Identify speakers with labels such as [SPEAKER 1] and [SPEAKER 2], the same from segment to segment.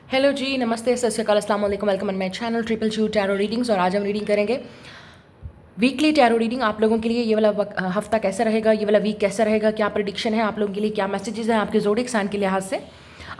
[SPEAKER 1] Hello जी, नमस्ते, सत श्री अकाल, अस्सलाम वालेकुम, welcome on my channel triple shoe tarot readings. और आज हम रीडिंग करेंगे वीकली टैरो रीडिंग। आप लोगों के लिए ये वाला हफ्ता कैसा रहेगा, ये वाला वीक कैसा रहेगा, क्या प्रेडिक्शन है आप लोगों के लिए, क्या मैसेजेस हैं आपके ज़ोडिएक साइन के लिहाज से।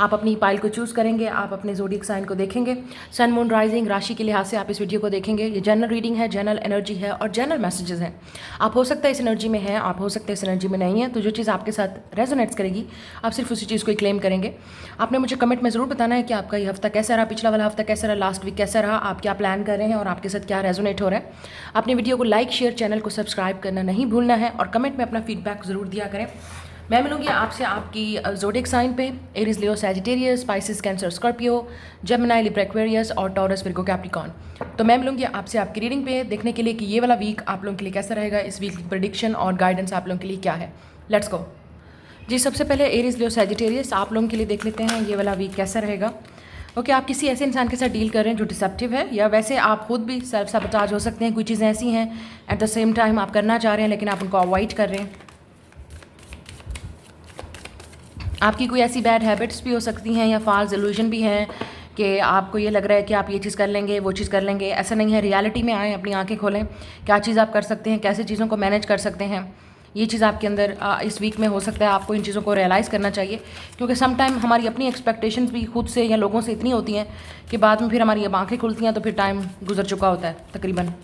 [SPEAKER 1] आप अपनी पाइल को चूज़ करेंगे, आप अपने ज़ोडिएक साइन को देखेंगे, सन मून राइजिंग राशि के लिहाज से आप इस वीडियो को देखेंगे। ये जनरल रीडिंग है, जनरल एनर्जी है और जनरल मैसेजेस हैं। आप हो सकता है इस एनर्जी में है, आप हो सकता है इस एनर्जी में नहीं है, तो जो चीज़ आपके साथ रेजोनेट्स करेगी आप सिर्फ उसी चीज़ को ही क्लेम करेंगे। आपने मुझे कमेंट में ज़रूर बताना है कि आपका ये हफ्ता कैसा रहा, पिछला वाला हफ्ता कैसा रहा, लास्ट वीक कैसा रहा, आप क्या प्लान कर रहे हैं और आपके साथ क्या रेजोनेट हो रहा है। अपने वीडियो को लाइक शेयर, चैनल को सब्सक्राइब करना नहीं भूलना है और कमेंट में अपना फीडबैक ज़रूर दिया करें। मैं मिलूंगी आपसे आपकी ज़ोडिएक साइन पे, Aries, Leo, Sagittarius, Pisces, Cancer, Scorpio, Gemini, Libra, Aquarius और टॉरस, विर्गो, कैप्रिकॉर्न। तो मैं मिलूंगी आपसे आपकी रीडिंग पे देखने के लिए कि ये वाला वीक आप लोगों के लिए कैसा रहेगा, इस वीक की प्रेडिक्शन और गाइडेंस आप लोगों के लिए क्या है। लेट्स गो जी। सबसे पहले एरीज, लियो, सैजिटेरियस आप लोगों के लिए देख लेते हैं ये वाला वीक कैसा रहेगा। ओके, आप किसी ऐसे इंसान के साथ डील कर रहे हैं जो डिसेप्टिव है, या वैसे आप खुद भी सेल्फ सबटाज हो सकते हैं। कोई चीज़ें ऐसी हैं एट द सेम टाइम आप करना चाह रहे हैं लेकिन आप उनको अवॉइड कर रहे हैं। आपकी कोई ऐसी बैड हैबिट्स भी हो सकती हैं या फॉल्स इल्यूजन भी हैं कि आपको ये लग रहा है कि आप ये चीज़ कर लेंगे, वो चीज़ कर लेंगे। ऐसा नहीं है, रियलिटी में आएँ, अपनी आंखें खोलें, क्या चीज़ आप कर सकते हैं, कैसे चीज़ों को मैनेज कर सकते हैं। ये चीज़ आपके अंदर इस वीक में हो सकता है। आपको इन चीज़ों को रियलाइज़ करना चाहिए, क्योंकि सम टाइम हमारी अपनी एक्सपेक्टेशंस भी खुद से या लोगों से इतनी होती हैं कि बाद में फिर हमारी अब आँखें खुलती हैं तो फिर टाइम गुजर चुका होता है तकरीबन।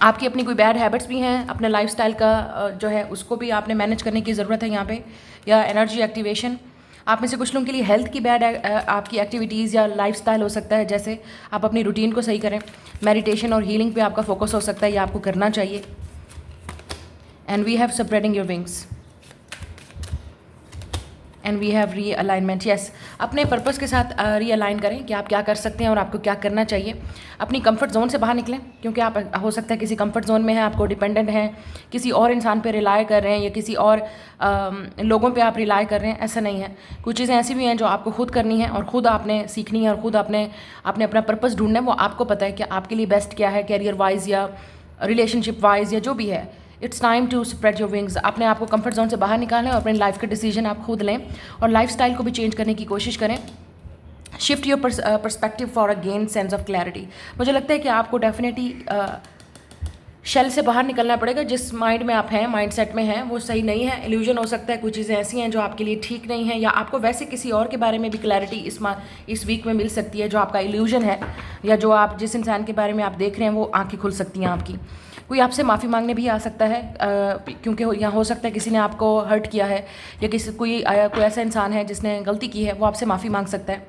[SPEAKER 1] आपकी अपनी कोई बैड हैबिट्स भी हैं, अपने लाइफस्टाइल का जो है उसको भी आपने मैनेज करने की ज़रूरत है यहाँ पे। या एनर्जी एक्टिवेशन, आप में से कुछ लोगों के लिए हेल्थ की बैड आपकी एक्टिविटीज़ या लाइफस्टाइल हो सकता है, जैसे आप अपनी रूटीन को सही करें। मेडिटेशन और हीलिंग पे आपका फोकस हो सकता है, ये आपको करना चाहिए। And we have spreading your wings and we have realignment. Yes, अपने पर्पस के साथ रीअलाइन करें कि आप क्या कर सकते हैं और आपको क्या करना चाहिए। अपनी कंफर्ट जोन से बाहर निकलें, क्योंकि आप हो सकता है किसी कंफर्ट जोन में है, आपको डिपेंडेंट हैं, किसी और इंसान पे रिलाई कर रहे हैं या किसी और लोगों पे आप रिलाई कर रहे हैं। ऐसा नहीं है, कुछ चीज़ें ऐसी भी हैं जो आपको खुद करनी है और ख़ुद आपने सीखनी है और ख़ुद आपने अपना पर्पस ढूंढना है। वो आपको पता है कि आपके लिए बेस्ट क्या है, कैरियर वाइज या रिलेशनशिप वाइज या जो भी है। It's time to spread your wings. अपने आप को कंफर्ट जोन से बाहर निकालें और अपने लाइफ के डिसीजन आप खुद लें और लाइफस्टाइल को भी चेंज करने की कोशिश करें। Shift your perspective for a gain sense of clarity. मुझे लगता है कि आपको डेफिनेटली शेल से बाहर निकलना पड़ेगा। जिस माइंड में आप हैं, माइंड सेट में हैं, वो सही नहीं है। इल्यूजन हो सकता है, कुछ चीज़ें ऐसी हैं जो आपके लिए ठीक नहीं है, या आपको वैसे किसी और के बारे में भी क्लैरिटी इस वीक में मिल सकती है जो आपका इल्यूजन है, या जो आप जिस इंसान के बारे में आप देख रहे हैं वो आंखें खुल सकती हैं आपकी। कोई आपसे माफ़ी मांगने भी आ सकता है, क्योंकि यहाँ हो सकता है किसी ने आपको हर्ट किया है, या कोई ऐसा इंसान है जिसने गलती की है, वो आपसे माफ़ी मांग सकता है।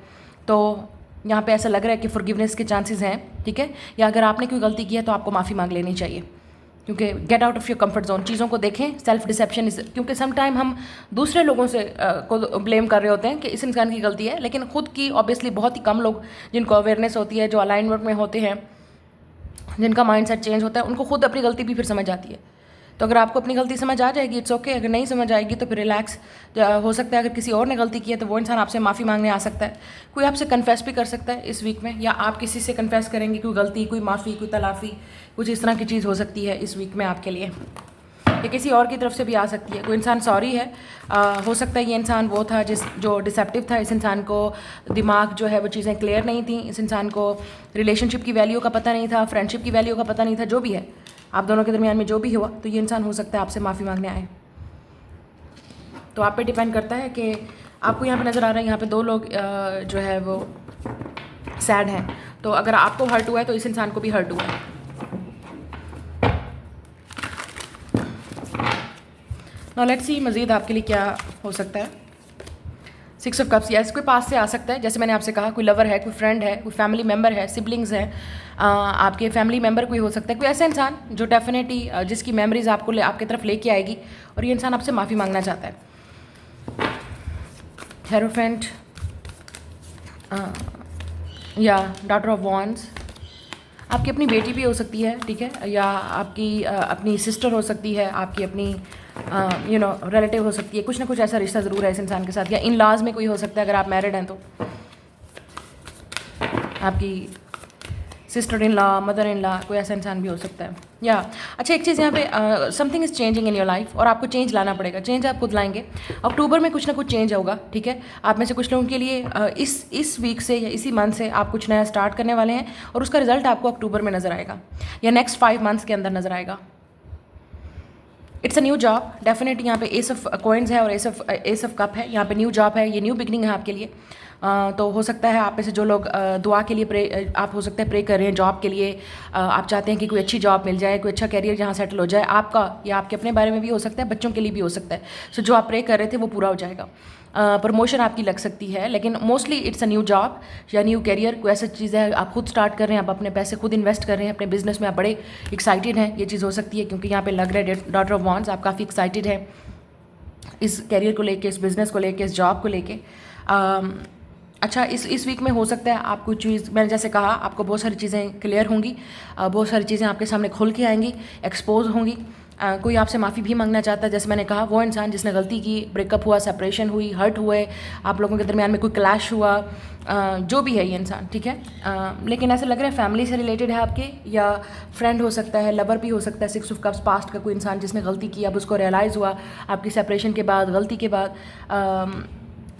[SPEAKER 1] तो यहाँ पे ऐसा लग रहा है कि फॉरगिवनेस के चांसेस हैं, ठीक है। या अगर आपने कोई गलती की है तो आपको माफ़ी मांग लेनी चाहिए, क्योंकि get out of your comfort zone. चीज़ों को देखें, सेल्फ डिसेप्शन क्योंकि सम टाइम हम दूसरे लोगों से को ब्लेम कर रहे होते हैं कि इस इंसान की गलती है, लेकिन खुद की ऑब्वियसली बहुत ही कम लोग जिनको अवेयरनेस होती है, जो अलाइनमेंट में होते हैं, जिनका माइंड सेट चेंज होता है, उनको खुद अपनी गलती भी फिर समझ आती है। तो अगर आपको अपनी गलती समझ आ जाएगी, इट्स ओके। अगर नहीं समझ आएगी तो फिर रिलैक्स। हो सकता है अगर किसी और ने गलती की है तो वो इंसान आपसे माफ़ी मांगने आ सकता है। कोई आपसे कन्फेस भी कर सकता है इस वीक में, या आप किसी से कन्फेस करेंगे कोई गलती, कोई माफ़ी, कोई तलाफ़ी, कुछ इस तरह की चीज़ हो सकती है इस वीक में आपके लिए, या किसी और की तरफ से भी आ सकती है। कोई इंसान सॉरी है, हो सकता है ये इंसान वो था जो डिसेप्टिव था। इस इंसान को दिमाग जो है वो चीज़ें क्लियर नहीं थी, इस इंसान को रिलेशनशिप की वैल्यू का पता नहीं था, फ्रेंडशिप की वैल्यू का पता नहीं था। जो भी है आप दोनों के दरमियान में जो भी हुआ, तो ये इंसान हो सकता है आपसे माफ़ी मांगने आए। तो आप पे डिपेंड करता है कि आपको यहाँ पे नज़र आ रहा है, यहाँ पे दो लोग जो है वो सैड हैं। तो अगर आपको हर्ट हुआ है तो इस इंसान को भी हर्ट हुआ है। नाउ लेट्स सी मज़ीद आपके लिए क्या हो सकता है। 6 ऑफ कप्स, यस, कोई पास से आ सकता है, जैसे मैंने आपसे कहा। कोई लवर है, कोई फ्रेंड है, कोई फैमिली मेम्बर है, सिबलिंग्स हैं, आपके फैमिली मेम्बर कोई हो सकता है। कोई ऐसा इंसान जो डेफिनेटली जिसकी मेमोरीज आपके तरफ लेके आएगी और ये इंसान आपसे माफ़ी मांगना चाहता है। हेरोफेंट या डॉटर ऑफ वॉन्ड्स, आपकी अपनी बेटी भी हो सकती है, ठीक है, या आपकी अपनी सिस्टर हो सकती है, आपकी अपनी रिलेटिव हो सकती है। कुछ ना कुछ ऐसा रिश्ता ज़रूर है इस इंसान के साथ, या इन लॉज में कोई हो सकता है अगर आप मैरिड हैं तो। आपकी sister in law, mother in law, कोई ऐसा इंसान भी हो सकता है। या अच्छा, एक चीज़ यहाँ पे something is changing in your life और आपको चेंज लाना पड़ेगा। चेंज आप खुद लाएंगे। अक्टूबर में कुछ ना कुछ चेंज होगा, ठीक है। आप में से कुछ लोगों के लिए इस वीक से या इसी मंथ से आप कुछ नया स्टार्ट करने वाले हैं और उसका रिजल्ट आपको अक्टूबर में नज़र आएगा या नेक्स्ट 5 मंथ्स के अंदर नज़र आएगा। It's a new job, definite यहाँ पे एस ऑफ कॉइन्स है और एस ऑफ कप है। यहाँ पे न्यू जॉब है, ये न्यू बिगनिंग है आपके लिए। तो हो सकता है आप में से जो लोग दुआ के लिए प्रे, आप हो सकता है प्रे कर रहे हैं जॉब के लिए। आप चाहते हैं कि कोई अच्छी जॉब मिल जाए, कोई अच्छा कैरियर जहाँ सेटल हो जाए आपका, या आपके अपने बारे में भी हो सकता है, बच्चों के लिए भी हो सकता है। सो जो आप प्रे कर रहे थे वो पूरा हो जाएगा। प्रमोशन आपकी लग सकती है, लेकिन mostly it's a new job या न्यू कैरियर। कोई ऐसा चीज़ है आप खुद स्टार्ट कर रहे हैं, आप अपने पैसे खुद इन्वेस्ट कर रहे हैं अपने बिजनेस में, आप बड़े एक्साइटेड हैं। ये चीज़ हो सकती है क्योंकि यहाँ पे लग रहा है डॉटर ऑफ वॉन्ड्स, आप काफ़ी एक्साइटेड हैं इस कैरियर को लेके, इस बिज़नेस को लेके, इस जॉब को लेके। अच्छा, इस वीक में हो सकता है आप कुछ चीज़, मैंने जैसे कहा, आपको बहुत सारी चीज़ें क्लियर होंगी, बहुत सारी चीज़ें आपके सामने खुल के आएंगी, एक्सपोज होंगी। कोई आपसे माफ़ी भी मांगना चाहता है, जैसे मैंने कहा, वो इंसान जिसने गलती की, ब्रेकअप हुआ, सेपरेशन हुई, हर्ट हुए, आप लोगों के दरमियान में कोई क्लैश हुआ, जो भी है ये इंसान, ठीक है। लेकिन ऐसा लग रहा है फैमिली से रिलेटेड है आपके, या फ्रेंड हो सकता है, लवर भी हो सकता है। 6 ऑफ कप्स, पास्ट का कोई इंसान जिसने गलती की, अब उसको रियलाइज़ हुआ आपकी सेपरेशन के बाद, गलती के बाद,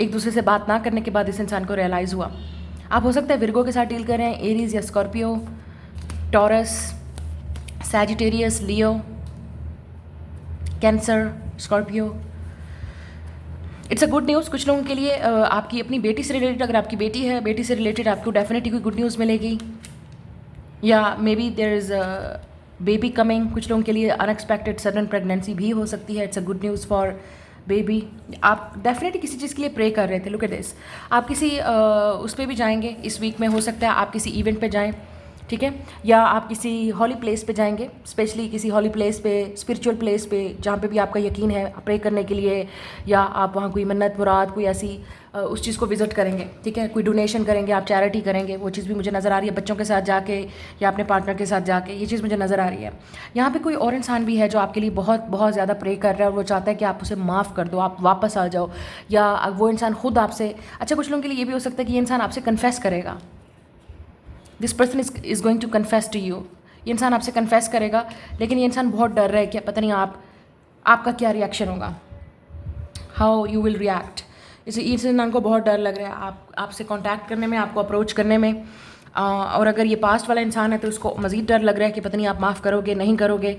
[SPEAKER 1] एक दूसरे से बात ना करने के बाद इस इंसान को रियलाइज़ हुआ। आप हो सकता है विर्गो के साथ डील कर रहे हैं, एरीज या Scorpio, taurus, Sagittarius, Leo, cancer, Scorpio. It's a good news कुछ लोगों के लिए। आपकी अपनी बेटी से रिलेटेड, अगर आपकी बेटी है, बेटी से रिलेटेड आपको डेफिनेटली कोई गुड न्यूज़ मिलेगी, या maybe there is baby coming. कुछ लोगों के लिए अनएक्सपेक्टेड सडन प्रेगनेंसी भी हो सकती है। It's a good news for baby. आप डेफिनेटली किसी चीज़ के लिए प्रे कर रहे थे, लुक एट दिस। आप किसी उस पर भी जाएंगे इस वीक में, हो सकता है आप किसी इवेंट पे जाएं, ठीक है, या आप किसी हॉली प्लेस पे जाएंगे, स्पेशली किसी हॉली प्लेस पे, स्पिरिचुअल प्लेस पे, जहाँ पे भी आपका यकीन है प्रे करने के लिए, या आप वहाँ कोई मन्नत मुराद, कोई ऐसी उस चीज़ को विज़िट करेंगे, ठीक है। कोई डोनेशन करेंगे, आप चैरिटी करेंगे, वो चीज़ भी मुझे नज़र आ रही है, बच्चों के साथ जाके या अपने पार्टनर के साथ जाके, ये चीज़ मुझे नज़र आ रही है। यहाँ पे कोई और इंसान भी है जो आपके लिए बहुत बहुत ज़्यादा प्रे कर रहा है और वो चाहता है कि आप उसे माफ़ कर दो, आप वापस आ जाओ, या वो इंसान खुद आपसे, अच्छा कुछ लोगों के लिए ये भी हो सकता है कि ये इंसान आपसे कन्फेस करेगा। This person is going to confess to you. ये इंसान आपसे कन्फेस करेगा, लेकिन ये इंसान बहुत डर रहा है कि पता नहीं आपका क्या रिएक्शन होगा, हाउ यू विल रिएक्ट। इस इंसान को बहुत डर लग रहा है आपसे कांटेक्ट करने में, आपको अप्रोच करने में। और अगर ये पास्ट वाला इंसान है तो उसको मज़ीद डर लग रहा है कि पता नहीं आप माफ़ करोगे, नहीं करोगे।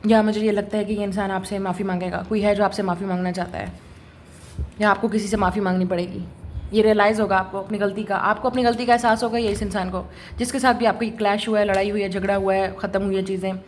[SPEAKER 1] या मुझे ये लगता है कि ये इंसान आपसे माफ़ी मांगेगा, कोई है जो आपसे माफ़ी मांगना चाहता है, या आपको किसी से माफ़ी मांगनी पड़ेगी। ये रियलाइज़ होगा आपको अपनी गलती का, आपको अपनी गलती का एहसास होगा। ये इस इंसान को जिसके साथ भी आपको क्लैश हुआ है, लड़ाई हुई है, झगड़ा हुआ है, ख़त्म हुई है चीज़ें।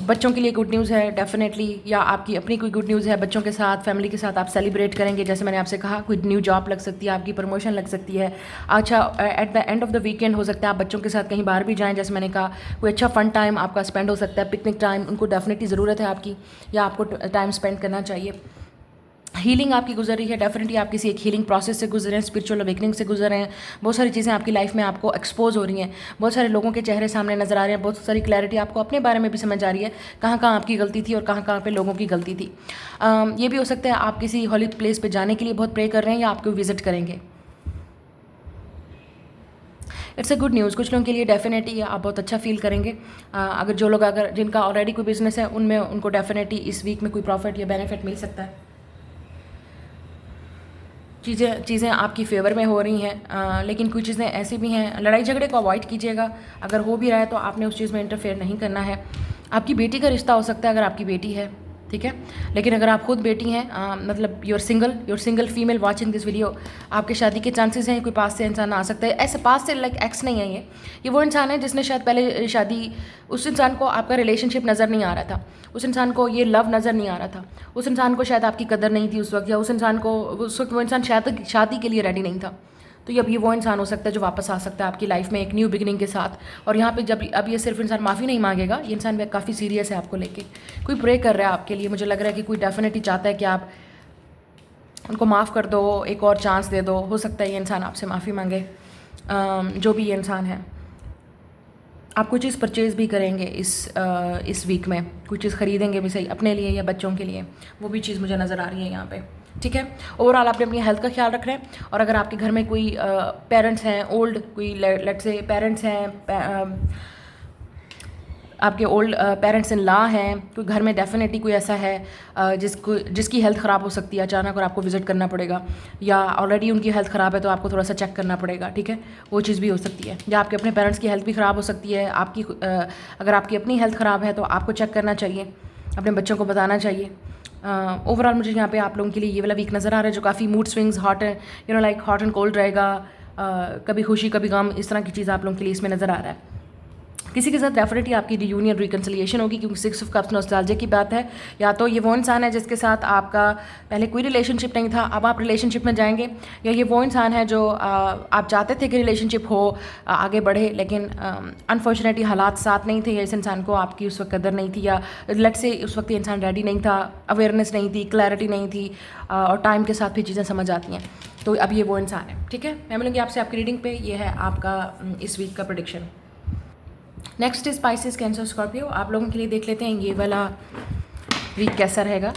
[SPEAKER 1] बच्चों के लिए गुड न्यूज़ है डेफिनेटली, या आपकी अपनी कोई गुड न्यूज़ है बच्चों के साथ, फैमिली के साथ आप सेलिब्रेट करेंगे। जैसे मैंने आपसे कहा, कोई न्यू जॉब लग सकती है, आपकी प्रमोशन लग सकती है। अच्छा, at the end of the weekend हो सकता है आप बच्चों के साथ कहीं बाहर भी जाएं, जैसे मैंने कहा, कोई अच्छा फन टाइम आपका स्पेंड हो सकता है, पिकनिक टाइम। उनको डेफिनेटली ज़रूरत है आपकी, या आपको टाइम स्पेंड करना चाहिए। हीलिंग आपकी गुजर रही है, डेफिनेटली आप किसी एक हीलिंग प्रोसेस से गुजरे हैं, स्पिरिचुअल अवेकनिंग से गुजर रहे हैं। बहुत सारी चीज़ें आपकी लाइफ में आपको एक्सपोज हो रही हैं, बहुत सारे लोगों के चेहरे सामने नजर आ रहे हैं, बहुत सारी क्लैरिटी आपको अपने बारे में भी समझ आ रही है, कहाँ कहाँ आपकी गलती थी और कहाँ कहाँ पे लोगों की गलती थी। ये भी हो सकता है आप किसी हॉली प्लेस पे जाने के लिए बहुत प्रे कर रहे हैं, या आपको विजिट करेंगे। इट्स अ गुड न्यूज़ कुछ लोगों के लिए डेफिनेटली आप बहुत अच्छा फील करेंगे। अगर जो लोग अगर जिनका ऑलरेडी कोई बिजनेस है, उनमें उनको डेफिनेटली इस वीक में कोई प्रॉफिट या बेनिफिट मिल सकता है। चीज़ें आपकी फेवर में हो रही हैं, लेकिन कुछ चीज़ें ऐसी भी हैं, लड़ाई झगड़े को अवॉइड कीजिएगा। अगर हो भी रहा है तो आपने उस चीज़ में इंटरफेयर नहीं करना है। आपकी बेटी का रिश्ता हो सकता है, अगर आपकी बेटी है, ठीक है। लेकिन अगर आप खुद बेटी हैं, मतलब you're single female watching this video, आपके शादी के चांसेस हैं। कोई पास से इंसान आ सकता है, ऐसे पास से लाइक एक्स नहीं है ये वो इंसान है जिसने शायद पहले शादी, उस इंसान को आपका रिलेशनशिप नज़र नहीं आ रहा था, उस इंसान को ये लव नज़र नहीं आ रहा था, उस इंसान को शायद आपकी कदर नहीं थी उस वक्त, या उस इंसान को उस वक्त वो इंसान शादी के लिए रेडी नहीं था। तो अब ये वो इंसान हो सकता है जो वापस आ सकता है आपकी लाइफ में एक न्यू बिगिनिंग के साथ। और यहाँ पे जब अब ये सिर्फ इंसान माफ़ी नहीं मांगेगा, ये इंसान काफ़ी सीरियस है आपको लेके, कोई प्रे कर रहा है आपके लिए। मुझे लग रहा है कि कोई डेफिनेटली चाहता है कि आप उनको माफ़ कर दो, एक और चांस दे दो। हो सकता है ये इंसान आपसे माफ़ी मांगे, जो भी ये इंसान है। आप कोई चीज़ परचेज़ भी करेंगे इस वीक में, कोई चीज़ ख़रीदेंगे भी सही, अपने लिए या बच्चों के लिए, वो भी चीज़ मुझे नज़र आ रही है यहाँ पे। ठीक है। ओवरऑल आपने अपनी हेल्थ का ख्याल रखना है। और अगर आपके घर में कोई पेरेंट्स हैं ओल्ड, कोई लेट्स से पेरेंट्स हैं, आपके ओल्ड पेरेंट्स इन लॉ हैं, कोई घर में डेफिनेटली कोई ऐसा है जिसकी हेल्थ ख़राब हो सकती है अचानक और आपको विज़िट करना पड़ेगा, या ऑलरेडी उनकी हेल्थ ख़राब है तो आपको थोड़ा सा चेक करना पड़ेगा, ठीक है, वो चीज़ भी हो सकती है। या आपके अपने पेरेंट्स की हेल्थ भी ख़राब हो सकती है, अगर आपकी अपनी हेल्थ ख़राब है तो आपको चेक करना चाहिए, अपने बच्चों को बताना चाहिए। ओवरऑल मुझे यहाँ पे आप लोगों के लिए ये वाला वीक नज़र आ रहा है जो काफ़ी mood swings, like hot and cold रहेगा, कभी खुशी कभी गम, इस तरह की चीज़ आप लोगों के लिए इसमें नज़र आ रहा है। किसी के साथ डेफिनेटली आपकी रियूनियन रिकन्सिलिएशन होगी, क्योंकि 6 ऑफ कप्स नॉस्टैल्जिया की बात है। या तो ये वो इंसान है जिसके साथ आपका पहले कोई रिलेशनशिप नहीं था, अब आप रिलेशनशिप में जाएंगे, या ये वो इंसान है जो आप चाहते थे कि रिलेशनशिप हो, आगे बढ़े, लेकिन अनफॉर्चुनेटली हालात साथ नहीं थे, या इस इंसान को आपकी उस वक्त कदर नहीं थी, या लेट से उस वक्त ये इंसान रेडी नहीं था, अवेयरनेस नहीं थी, क्लैरिटी नहीं थी, और टाइम के साथ भी चीज़ें समझ आती हैं। तो अब ये वो इंसान है, ठीक है। मैं मिलूँगी आपसे आपकी रीडिंग पे। ये है आपका इस वीक का prediction. Next is spices, cancer, Scorpio. आप लोगों के लिए देख लेते हैं ये वाला वीक कैसा रहेगा,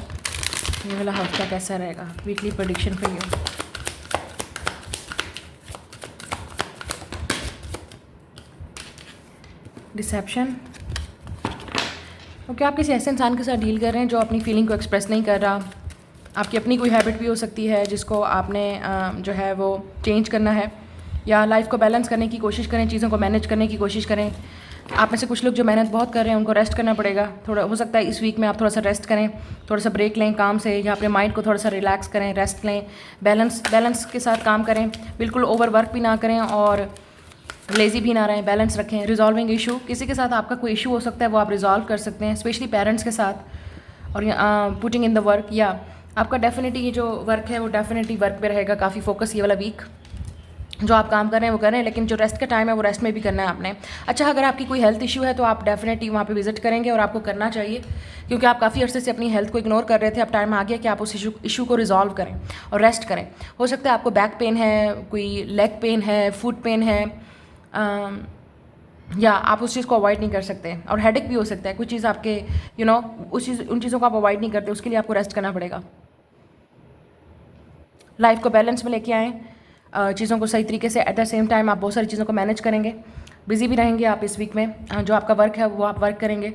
[SPEAKER 1] ये वाला हफ्ता कैसा रहेगा, weekly prediction for you. Deception. Okay, आप किसी ऐसे इंसान के साथ डील कर रहे हैं जो अपनी फीलिंग को एक्सप्रेस नहीं कर रहा। आपकी अपनी कोई हैबिट भी हो सकती है जिसको आपने जो है वो चेंज करना है, या लाइफ को बैलेंस करने की कोशिश करें, चीज़ों को मैनेज करने की कोशिश करें। आप में से कुछ लोग जो मेहनत बहुत कर रहे हैं उनको रेस्ट करना पड़ेगा। थोड़ा हो सकता है इस वीक में आप थोड़ा सा रेस्ट करें, थोड़ा सा ब्रेक लें काम से, या अपने माइंड को थोड़ा सा रिलैक्स करें, रेस्ट लें, बैलेंस के साथ काम करें, बिल्कुल ओवर वर्क भी ना करें और लेज़ी भी ना रहें, बैलेंस रखें। रिजॉल्विंग इशू, किसी के साथ आपका कोई इशू हो सकता है वो आप रिजॉल्व कर सकते हैं, स्पेशली पेरेंट्स के साथ। और पुटिंग इन द वर्क, या आपका डेफिनेटली ये जो वर्क है वो डेफिनेटली वर्क पे रहेगा, काफ़ी फोकस ये वाला वीक। जो आप काम कर रहे हैं वो कर रहे हैं, लेकिन जो रेस्ट का टाइम है वो रेस्ट में भी करना है आपने। अच्छा, अगर आपकी कोई हेल्थ इशू है तो आप डेफिनेटली वहाँ पे विजिट करेंगे, और आपको करना चाहिए, क्योंकि आप काफ़ी अर्से से अपनी हेल्थ को इग्नोर कर रहे थे। अब टाइम आ गया कि आप उस इशू को रिजॉल्व करें और रेस्ट करें। हो सकता है आपको बैक पेन है, कोई लेग पेन है, फुट पेन है, या आप उस चीज़ को अवॉइड नहीं कर सकते, और हेडेक भी हो सकता है, कुछ चीज़ आपके उन चीज़ों को आप अवॉइड नहीं करते, उसके लिए आपको रेस्ट करना पड़ेगा। लाइफ को बैलेंस में लेके आएँ, चीज़ों को सही तरीके से, एट द सेम टाइम आप बहुत सारी चीज़ों को मैनेज करेंगे। बिज़ी भी रहेंगे आप इस वीक में, जो आपका वर्क है वो आप वर्क करेंगे,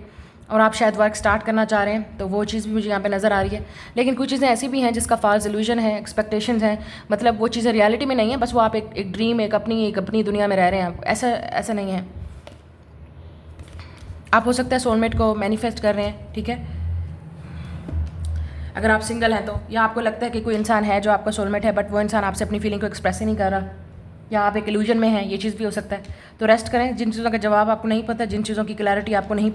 [SPEAKER 1] और आप शायद वर्क स्टार्ट करना चाह रहे हैं, तो वो चीज़ भी मुझे यहाँ पे नज़र आ रही है। लेकिन कुछ चीज़ें ऐसी भी हैं जिसका फॉल्स इल्यूजन है, एक्सपेक्टेशंस हैं, मतलब वो चीज़ें रियलिटी में नहीं है, बस वो आप एक ड्रीम, एक अपनी दुनिया में रह रहे हैं। ऐसा नहीं है। आप हो सकता है सोलमेट को मैनिफेस्ट कर रहे हैं, ठीक है, अगर आप सिंगल हैं तो, या आपको लगता है कि कोई इंसान है जो आपका सोलमेट है, बट वो इंसान आपसे अपनी फीलिंग को एक्सप्रेस ही नहीं कर रहा, या आप एक इल्यूजन में हैं, ये चीज़ भी हो सकता है। तो रेस्ट करें। जिन चीज़ों का जवाब आपको नहीं पता, जिन चीज़ों की क्लैरिटी आपको नहीं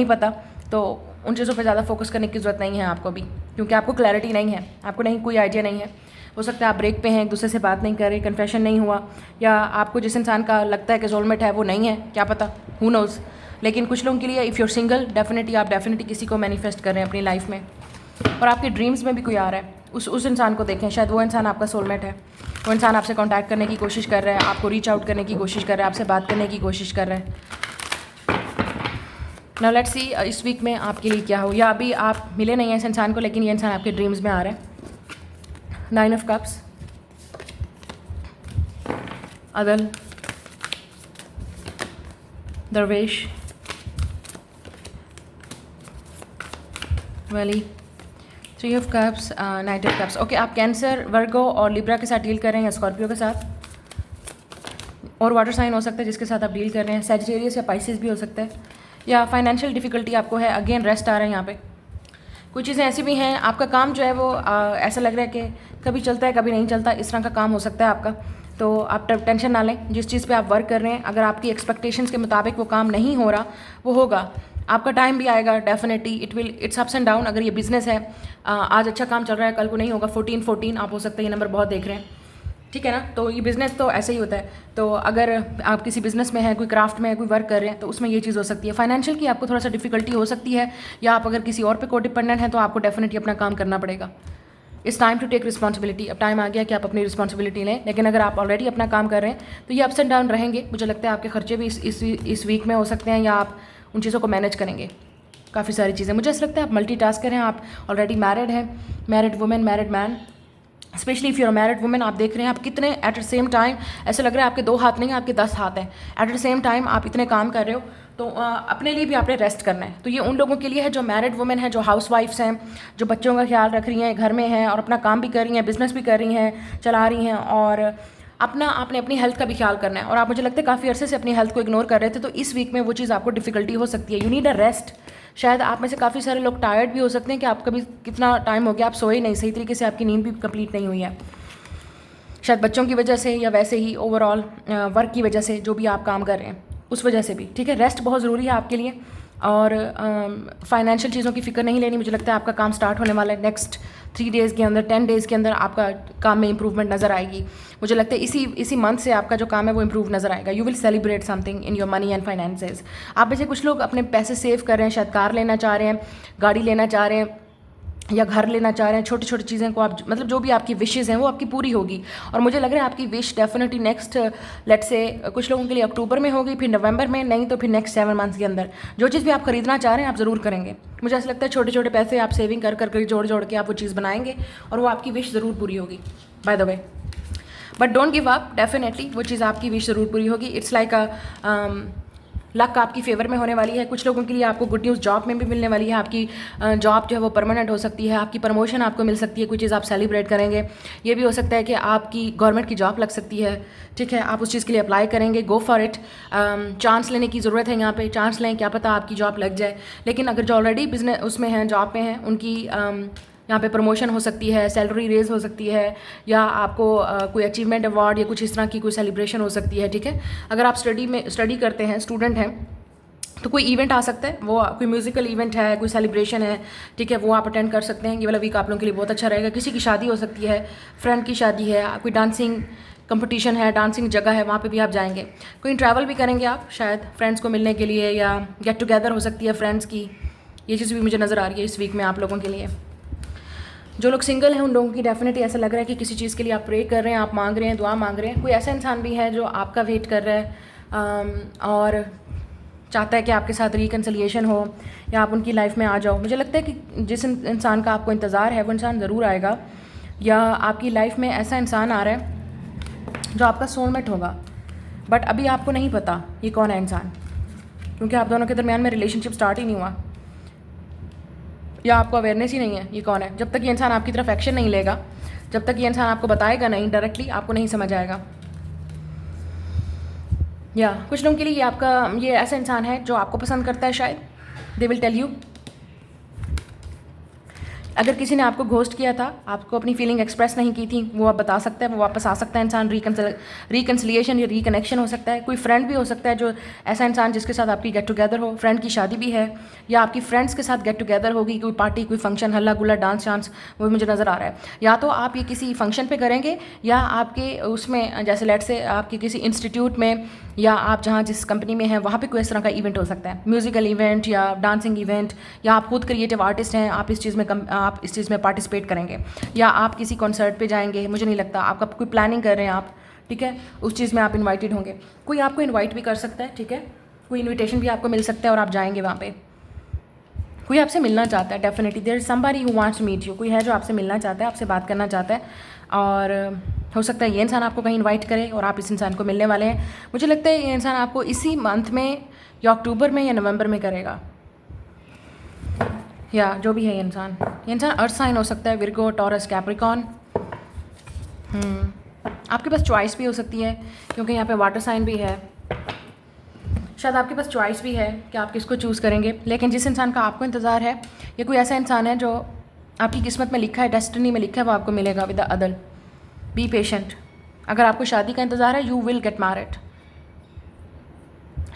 [SPEAKER 1] पता, तो उन चीज़ों पर ज़्यादा फोकस करने की ज़रूरत नहीं है आपको भी, क्योंकि आपको क्लैरिटी नहीं है, आपको कोई आइडिया नहीं है। हो सकता है आप ब्रेक पे हैं, एक दूसरे से बात नहीं कर रहे, कन्फेशन नहीं हुआ, या आपको जिस इंसान का लगता है कि सोलमेट है वो नहीं है, क्या पता, हु नोज़। लेकिन कुछ लोगों के लिए इफ़ यूर सिंगल, डेफिनेटली किसी को मैनिफेस्ट कर रहे हैं अपनी लाइफ में, और आपके ड्रीम्स में भी कोई आ रहा है, उस इंसान को देखें, शायद वो इंसान आपका सोलमेट है। वो इंसान आपसे कांटेक्ट करने की कोशिश कर रहा है, आपको रीच आउट करने की कोशिश कर रहा है, आपसे बात करने की कोशिश कर रहा है। नाउ लेट्स सी इस वीक में आपके लिए क्या हो, या अभी आप मिले नहीं हैं इस इंसान को, लेकिन ये इंसान आपके ड्रीम्स में आ रहा है। 9 ऑफ कप्स, अदल, दरवेश, वली, 3 of cups, night of cups. Okay, आप कैंसर, वर्गो और लिब्रा के साथ डील कर रहे हैं, या स्कॉर्पियो के साथ, और वाटर साइन हो सकता है जिसके साथ आप डील कर रहे हैं, सैजिटेरियस या पाइसेस भी हो सकता है, या फाइनेंशियल डिफिकल्टी आपको है। अगेन रेस्ट आ रहा है यहाँ पे। कुछ चीज़ें ऐसी भी हैं, आपका काम जो है वो ऐसा लग रहा है कि कभी चलता है कभी नहीं चलता, इस तरह का काम हो सकता है आपका। तो आप टेंशन ना लें, जिस चीज़ पे आप वर्क कर रहे हैं, अगर आपकी एक्सपेक्टेशंस के मुताबिक वो काम नहीं हो रहा, वो होगा, आपका टाइम भी आएगा, definitely it's ups and down. अगर ये बिज़नेस है, आज अच्छा काम चल रहा है, कल को नहीं होगा। 14 आप हो सकता है ये नंबर बहुत देख रहे हैं, ठीक है ना। तो ये बिज़नेस तो ऐसे ही होता है। तो अगर आप किसी बिज़नेस में हैं, कोई क्राफ्ट में है, कोई वर्क कर रहे हैं, तो उसमें ये चीज़ हो सकती है। फाइनेंशियल की आपको थोड़ा सा डिफिकल्टी हो सकती है, या आप अगर किसी और पे को डिपेंडेंट हैं तो आपको डेफिनेटली अपना काम करना पड़ेगा। It's time to take responsibility. अब टाइम आ गया कि आप अपनी रिस्पॉन्सिबिलिटी लें। लेकिन अगर आप ऑलरेडी अपना काम कर रहे हैं तो ये अप्स एंड डाउन रहेंगे। मुझे लगता है आपके खर्चे भी इस वीक में हो सकते हैं, या आप उन चीज़ों को मैनेज करेंगे। काफ़ी सारी चीज़ें। मुझे ऐसा लगता है आप मल्टीटास्कर हैं, आप ऑलरेडी मैरिड हैं, married women, married man, specially if you're married women. आप देख रहे हैं आप कितने एट द सेम टाइम, ऐसा लग रहा है आपके 2 हाथ नहीं, आपके 10 हाथ हैं। एट द सेम टाइम आप इतने काम कर रहे हो, तो अपने लिए भी आपने रेस्ट करना है। तो ये उन लोगों के लिए है जो मैरिड वुमेन है, जो हाउस वाइफ्स हैं, जो बच्चों का ख्याल रख रही हैं, घर में हैं और अपना काम भी कर रही हैं, बिजनेस भी कर रही हैं, चला रही हैं, और आपने अपनी हेल्थ का भी ख्याल करना है। और आप, मुझे लगता है काफ़ी अरसे से अपनी हेल्थ को इग्नोर कर रहे थे, तो इस वीक में वो चीज़ आपको डिफ़िकल्टी हो सकती है। You need a rest. शायद आप में से काफ़ी सारे लोग टायर्ड भी हो सकते हैं कि आप कभी कितना टाइम हो गया आप सोए नहीं, सही तरीके से आपकी नींद भी कंप्लीट नहीं हुई है, शायद बच्चों की वजह से या वैसे ही ओवरऑल वर्क की वजह से, जो भी आप काम कर रहे हैं उस वजह से भी। ठीक है, रेस्ट बहुत ज़रूरी है आपके लिए। और फाइनेंशियल चीज़ों की फ़िक्र नहीं लेनी। मुझे लगता है आपका काम स्टार्ट होने वाला है नेक्स्ट 3 डेज़ के अंदर, 10 डेज़ के अंदर आपका काम में इंप्रूवमेंट नज़र आएगी। मुझे लगता है इसी मंथ से आपका जो काम है वो इंप्रूव नज़र आएगा। You will celebrate something in your money and finances. आप में से कुछ लोग अपने पैसे सेव कर रहे हैं, शायद कार लेना चाह रहे हैं, गाड़ी लेना चाह रहे हैं या घर लेना चाह रहे हैं। छोटी छोटी चीज़ें को आप, मतलब जो भी आपकी विशेज़ हैं वो आपकी पूरी होगी। और मुझे लग रहा है आपकी विश डेफिनेटली नेक्स्ट, लेट से कुछ लोगों के लिए अक्टूबर में होगी, फिर नवंबर में, नहीं तो फिर नेक्स्ट 7 मंथ्स के अंदर जो चीज़ भी आप खरीदना चाह रहे हैं आप ज़रूर करेंगे। मुझे ऐसा लगता है छोटे छोटे पैसे आप सेविंग कर कर जोड़ के आप वो चीज़ बनाएंगे और वो आपकी विश ज़रूर पूरी होगी, by the way. But don't give up, definitely वो चीज़ आपकी विश ज़रूर पूरी होगी। इट्स लाइक लक आपकी फेवर में होने वाली है। कुछ लोगों के लिए आपको गुड न्यूज़ जॉब में भी मिलने वाली है। आपकी जॉब जो है वो परमानेंट हो सकती है, आपकी प्रमोशन आपको मिल सकती है, कोई चीज़ आप सेलिब्रेट करेंगे। ये भी हो सकता है कि आपकी गवर्नमेंट की जॉब लग सकती है। ठीक है, आप उस चीज़ के लिए अप्लाई करेंगे, गो फॉर इट। चांस लेने की ज़रूरत है यहाँ पे, चांस लें, क्या पता आपकी जॉब लग जाए। लेकिन अगर जो ऑलरेडी बिजनेस उसमें हैं, जॉब में हैं, उनकी यहाँ पे प्रमोशन हो सकती है, सैलरी रेज हो सकती है, या आपको कोई अचीवमेंट अवार्ड या कुछ इस तरह की कोई सेलिब्रेशन हो सकती है। ठीक है, अगर आप स्टडी करते हैं, स्टूडेंट हैं, तो कोई इवेंट आ सकता है, वो कोई म्यूजिकल इवेंट है, कोई सेलिब्रेशन है, ठीक है, वो आप अटेंड कर सकते हैं। ये वाला वीक आप लोगों के लिए बहुत अच्छा रहेगा। किसी की शादी हो सकती है, फ्रेंड की शादी है, कोई डांसिंग कंपटीशन है, डांसिंग जगह है, वहाँ पे भी आप जाएंगे। कोई ट्रैवल भी करेंगे आप, शायद फ्रेंड्स को मिलने के लिए, या गेट टुगेदर हो सकती है फ्रेंड्स की। ये चीज़ भी मुझे नज़र आ रही है इस वीक में आप लोगों के लिए। जो लोग सिंगल हैं उन लोगों की डेफिनेटली ऐसा लग रहा है कि किसी चीज़ के लिए आप प्रे कर रहे हैं, आप मांग रहे हैं, दुआ मांग रहे हैं। कोई ऐसा इंसान भी है जो आपका वेट कर रहा है और चाहता है कि आपके साथ रिकन्सिलिएशन हो या आप उनकी लाइफ में आ जाओ। मुझे लगता है कि जिस इंसान का आपको इंतज़ार है वो इंसान ज़रूर आएगा, या आपकी लाइफ में ऐसा इंसान आ रहा है जो आपका सोलमेट होगा। बट अभी आपको नहीं पता ये कौन है इंसान, क्योंकि आप दोनों के दरमियान में रिलेशनशिप स्टार्ट ही नहीं हुआ, या आपको अवेयरनेस ही नहीं है ये कौन है। जब तक ये इंसान आपकी तरफ एक्शन नहीं लेगा, जब तक ये इंसान आपको बताएगा नहीं डायरेक्टली, आपको नहीं समझ आएगा। या कुछ लोगों के लिए ये ऐसा इंसान है जो आपको पसंद करता है, शायद दे विल टेल यू। अगर किसी ने आपको घोस्ट किया था, आपको अपनी फीलिंग एक्सप्रेस नहीं की थी, वो आप बता सकता है, वो वापस आ सकता है इंसान। रिकन्सिलिएशन या रिकनेक्शन हो सकता है। कोई फ्रेंड भी हो सकता है, जो ऐसा इंसान जिसके साथ आपकी गेट टुगेदर हो, फ्रेंड की शादी भी है, या आपकी फ्रेंड्स के साथ गेट टुगेदर होगी, कोई पार्टी, कोई फंक्शन, हल्ला गुल्ला, डांस चांस, वो मुझे नज़र आ रहा है। या तो आप ये किसी फंक्शन पे करेंगे, या आपके उसमें, जैसे लेट से आपके किसी इंस्टीट्यूट में, या आप जहाँ जिस कंपनी में हैं वहाँ पे कोई इस तरह का इवेंट हो सकता है, म्यूजिकल इवेंट या डांसिंग इवेंट, या आप खुद क्रिएटिव आर्टिस्ट हैं, आप इस चीज़ में पार्टिसिपेट करेंगे, या आप किसी कॉन्सर्ट पे जाएंगे। मुझे नहीं लगता, आपका कोई प्लानिंग कर रहे हैं आप, ठीक है, उस चीज़ में आप इन्वाइटेड होंगे। कोई आपको इन्वाइट भी कर सकता है, ठीक है, कोई इन्विटेशन भी आपको मिल सकता है और आप जाएंगे वहाँ पे। कोई आपसे मिलना चाहता है, definitely there is somebody who wants to meet you. कोई है जो आपसे मिलना चाहता है, आपसे बात करना चाहता है, और हो सकता है ये इंसान आपको कहीं इनवाइट करे और आप इस इंसान को मिलने वाले हैं। मुझे लगता है ये इंसान आपको इसी मंथ में, या अक्टूबर में, या नवंबर में करेगा, या जो भी है ये इंसान अर्थ साइन हो सकता है, विर्गो, टॉरस, कैप्रिकॉन। आपके पास चॉइस भी हो सकती है, क्योंकि यहाँ पे वाटर साइन भी है। शायद आपके पास चॉइस भी है कि आप किसको चूज़ करेंगे। लेकिन जिस इंसान का आपको इंतज़ार है, ये कोई ऐसा इंसान है जो आपकी किस्मत में लिखा है, डेस्टिनी में लिखा है, वो आपको मिलेगा विद द अदल। Be patient. अगर आपको शादी का इंतज़ार है, यू विल गेट मैरिड,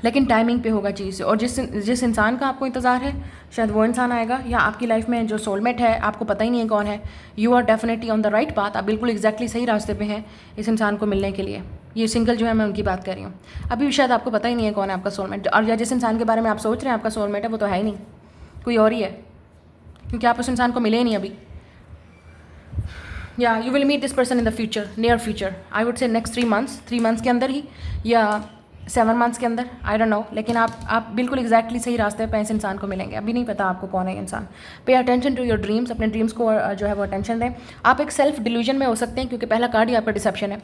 [SPEAKER 1] लेकिन टाइमिंग पे होगा चीज़। और जिस इंसान का आपको इंतज़ार है, शायद वो इंसान आएगा, या आपकी लाइफ में जो सोलमेट है, आपको पता ही नहीं है कौन है। You are definitely on the right path, आप बिल्कुल एग्जैक्टली सही रास्ते पे हैं इस इंसान को मिलने के लिए। ये सिंगल जो है, मैं उनकी बात कर रही हूँ। अभी भी शायद आपको पता ही नहीं है कौन है आपका सोलमेट, और या जिस इंसान के बारे में आप सोच रहे हैं आपका सोलमेट है, वो तो है ही नहीं, कोई और ही है, क्योंकि आप उस इंसान को मिले ही नहीं अभी। या you will meet this person in the future, near future, I would say next 3 months के अंदर ही, या 7 मंथ्स के अंदर, आई डोंट नो, लेकिन आप बिल्कुल एग्जैक्टली सही रास्ते पे इस इंसान को मिलेंगे। अभी नहीं पता आपको कौन है ये इंसान। Pay attention to your dreams, अपने ड्रीम्स को जो है वो अटेंशन दें। आप एक सेल्फ डिल्यूजन में हो सकते हैं क्योंकि पहला कार्ड ही आपका डिसेप्शन है,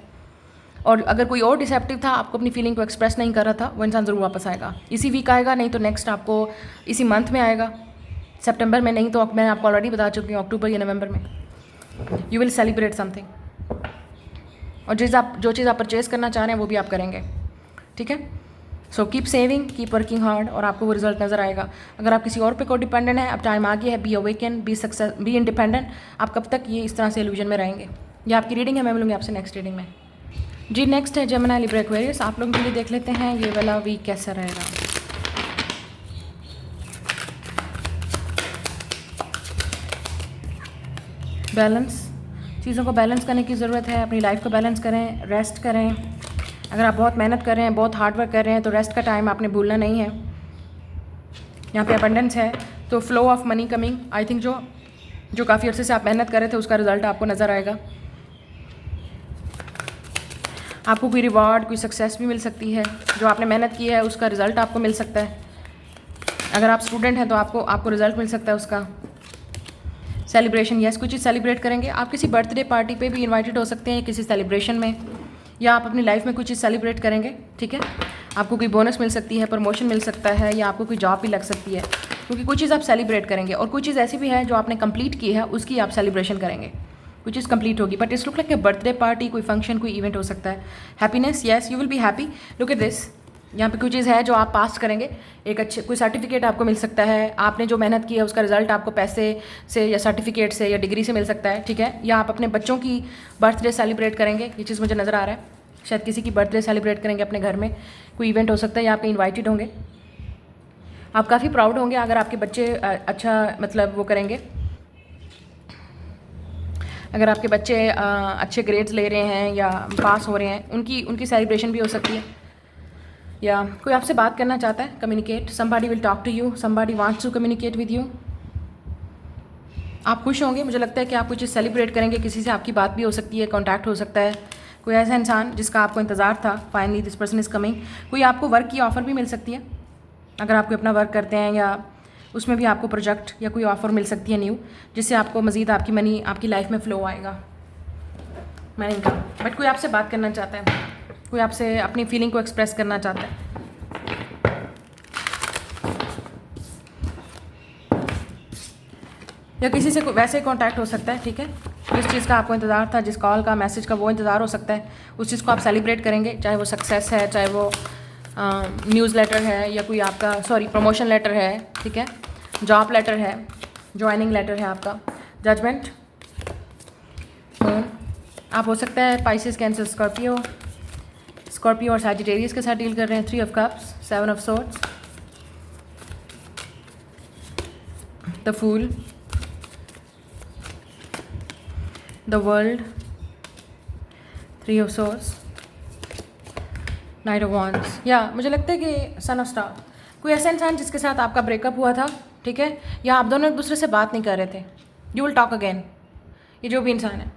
[SPEAKER 1] और अगर कोई और डिसेप्टिव था, आपको अपनी फीलिंग को एक्सप्रेस नहीं कर रहा था, वो इंसान ज़रूर वापस आएगा। इसी वीक आएगा, नहीं तो नेक्स्ट आपको इसी मंथ में आएगा, सितंबर में, नहीं तो मैं आपको ऑलरेडी बता चुकी हूँ अक्टूबर या नवंबर में। यू विल सेलिब्रेट समथिंग, और जो चीज़ आप परचेज़ करना चाह रहे हैं वो भी आप करेंगे, ठीक है। So keep saving, keep working hard, और आपको वो रिजल्ट नज़र आएगा। अगर आप किसी और पे को डिपेंडेंट है, अब टाइम आ गया है, be awaken, be success, be independent. आप कब तक ये इस तरह से इल्यूजन में रहेंगे? ये आपकी रीडिंग है, मैं मिलूँगी आपसे नेक्स्ट रीडिंग में। जी नेक्स्ट है जेमिनी, लिब्रा, एक्वेरियस। आप लोगों के लिए देख लेते हैं ये वाला वीक कैसा रहेगा। बैलेंस, चीज़ों को बैलेंस करने की ज़रूरत है। अपनी लाइफ को बैलेंस करें, रेस्ट करें। अगर आप बहुत मेहनत कर रहे हैं, बहुत हार्ड वर्क कर रहे हैं, तो रेस्ट का टाइम आपने भूलना नहीं है। यहाँ पे अबंडेंस है, तो flow of money coming, I think जो काफ़ी अर्से से आप मेहनत कर रहे थे उसका रिजल्ट आपको नज़र आएगा। आपको कोई रिवॉर्ड, कोई सक्सेस भी मिल सकती है। जो आपने मेहनत की है उसका रिज़ल्ट आपको मिल सकता है। अगर आप स्टूडेंट हैं तो आपको रिज़ल्ट मिल सकता है उसका। सेलिब्रेशन, यस, कुछ चीज़ सेलिब्रेट करेंगे। आप किसी बर्थडे पार्टी पे भी इनवाइटेड हो सकते हैं, किसी सेलिब्रेशन में, या आप अपनी लाइफ में कुछ चीज़ सेलिब्रेट करेंगे, ठीक है। आपको कोई बोनस मिल सकती है, प्रमोशन मिल सकता है, या आपको कोई जॉब भी लग सकती है, क्योंकि कुछ चीज़ आप सेलिब्रेट करेंगे। और कुछ चीज़ ऐसी भी है जो आपने कंप्लीट की है, उसकी आप सेलिब्रेशन करेंगे। कुछ चीज़ कंप्लीट होगी, but it's look like a birthday party, कोई फंक्शन, कोई इवेंट हो सकता है। Happiness, yes, you will be happy. Look at this, यहाँ पे कोई चीज़ है जो आप पास करेंगे। एक अच्छे कोई सर्टिफिकेट आपको मिल सकता है। आपने जो मेहनत की है उसका रिजल्ट आपको पैसे से या सर्टिफिकेट से या डिग्री से मिल सकता है, ठीक है। या आप अपने बच्चों की बर्थडे सेलिब्रेट करेंगे, ये चीज़ मुझे नज़र आ रहा है। शायद किसी की बर्थडे सेलिब्रेट करेंगे अपने घर में, कोई इवेंट हो सकता है, या आप इन्वाइटेड होंगे। आप काफ़ी प्राउड होंगे अगर आपके बच्चे अच्छा मतलब वो करेंगे। अगर आपके बच्चे अच्छे ग्रेड्स ले रहे हैं या पास हो रहे हैं, उनकी सेलिब्रेशन भी हो सकती है। या कोई आपसे बात करना चाहता है, communicate, somebody will talk to you, somebody wants to communicate with you. आप खुश होंगे, मुझे लगता है कि आप कुछ चीज़ सेलिब्रेट करेंगे। किसी से आपकी बात भी हो सकती है, कॉन्टैक्ट हो सकता है। कोई ऐसा इंसान जिसका आपको इंतज़ार था, finally this person is coming. कोई आपको वर्क की ऑफ़र भी मिल सकती है, अगर आप कोई अपना वर्क करते हैं, या उसमें भी आपको प्रोजेक्ट या कोई ऑफ़र मिल सकती है न्यू, जिससे आपको मज़ीद आपकी मनी आपकी लाइफ में फ़्लो आएगा, मनी का। बट कोई आपसे बात करना चाहता है, कोई आपसे अपनी फीलिंग को एक्सप्रेस करना चाहता है। या किसी से वैसे कांटेक्ट हो सकता है, ठीक है। जिस चीज़ का आपको इंतज़ार था, जिस कॉल का, मैसेज का, वो इंतज़ार हो सकता है, उस चीज़ को आप सेलिब्रेट करेंगे। चाहे वो सक्सेस है, चाहे वो न्यूज़ लेटर है, या कोई आपका प्रमोशन लेटर है, ठीक है, जॉब लेटर है, ज्वाइनिंग लेटर है आपका, जजमेंट। आप हो सकता है पाइसेस, कैंसर, स्कॉर्पियो और सैजिटेरियस के साथ डील कर रहे हैं। 3 of cups, 7 of swords, the fool, the world, 3 of swords, knight of wands. या मुझे लगता है कि सन ऑफ स्टार, कोई ऐसा इंसान जिसके साथ आपका ब्रेकअप हुआ था, ठीक है, या आप दोनों एक दूसरे से बात नहीं कर रहे थे, यू विल टॉक अगेन। ये जो भी इंसान है,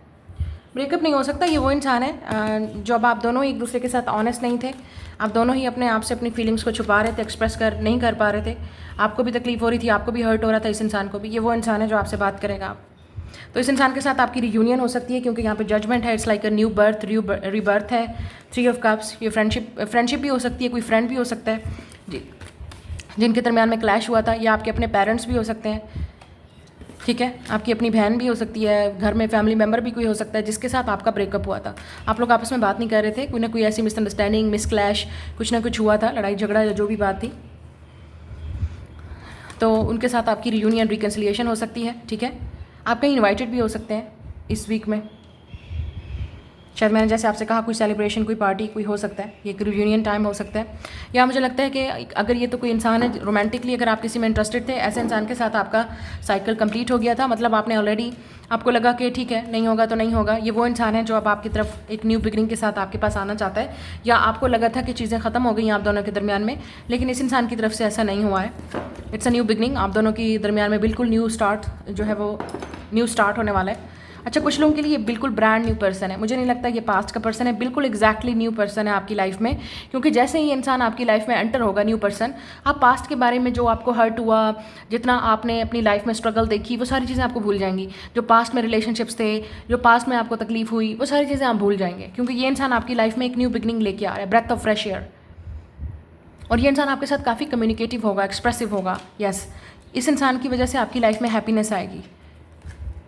[SPEAKER 1] ब्रेकअप नहीं हो सकता, ये वो इंसान है जब आप दोनों एक दूसरे के साथ ऑनेस्ट नहीं थे। आप दोनों ही अपने आप से अपनी फीलिंग्स को छुपा रहे थे, एक्सप्रेस नहीं कर पा रहे थे। आपको भी तकलीफ हो रही थी, आपको भी हर्ट हो रहा था इस इंसान को भी। ये वो इंसान है जो आपसे बात करेगा। आप तो इस इंसान के साथ आपकी रियूनियन हो सकती है, क्योंकि यहाँ पे जजमेंट है। It's like a new birth, rebirth है। 3 ऑफ कप्स, ये फ्रेंडशिप भी हो सकती है, कोई फ्रेंड भी हो सकता है जी जिनके दरमियान में क्लैश हुआ था, या आपके अपने पेरेंट्स भी हो सकते हैं, ठीक है। आपकी अपनी बहन भी हो सकती है, घर में फैमिली मेम्बर भी कोई हो सकता है जिसके साथ आपका ब्रेकअप हुआ था। आप लोग आपस में बात नहीं कर रहे थे, कोई ना कोई ऐसी मिसअंडरस्टैंडिंग, मिसक्लैश, कुछ ना कुछ हुआ था, लड़ाई झगड़ा या जो भी बात थी। तो उनके साथ आपकी रियूनियन, रिकन्सिलिएशन हो सकती है, ठीक है। आप कहीं इन्वाइटेड भी हो सकते हैं इस वीक में। शायद मैंने जैसे आपसे कहा, कोई सेलिब्रेशन, कोई पार्टी, कोई हो सकता है, ये रियूनियन टाइम हो सकता है। या मुझे लगता है कि अगर ये तो कोई इंसान है रोमांटिकली, अगर आप किसी में इंटरेस्टेड थे, ऐसे इंसान के साथ आपका साइकिल कंप्लीट हो गया था। मतलब आपने ऑलरेडी, आपको लगा कि ठीक है, नहीं होगा तो नहीं होगा। ये वो इंसान है जो अब आपकी तरफ एक न्यू बिगनिंग के साथ आपके पास आना चाहता है। या आपको लगा था कि चीज़ें ख़त्म हो गई आप दोनों के दरमियान में, लेकिन इस इंसान की तरफ से ऐसा नहीं हुआ है। इट्स अ न्यू बिगनिंग, आप दोनों की दरमियान में बिल्कुल न्यू स्टार्ट जो है वो न्यू स्टार्ट होने वाला है। अच्छा, कुछ लोगों के लिए ये बिल्कुल ब्रांड न्यू पर्सन है। मुझे नहीं लगता ये पास्ट का पर्सन है, बिल्कुल एग्जैक्टली न्यू पर्सन है आपकी लाइफ में। क्योंकि जैसे ही इंसान आपकी लाइफ में एंटर होगा न्यू पर्सन, आप पास्ट के बारे में जो आपको हर्ट हुआ, जितना आपने अपनी लाइफ में स्ट्रगल देखी, वो सारी चीज़ें आपको भूल जाएंगी। जो पास्ट में रिलेशनशिप्स थे, जो पास्ट में आपको तकलीफ हुई, वो सारी चीज़ें आप भूल जाएंगे। क्योंकि ये इंसान आपकी लाइफ में एक न्यू बिगनिंग लेके आ रहा है, ब्रेथ ऑफ फ्रेश एयर। और ये इंसान आपके साथ काफ़ी कम्युनिकेटिव होगा, एक्सप्रेसिव होगा। यस, इस इंसान की वजह से आपकी लाइफ में हैप्पीनेस आएगी।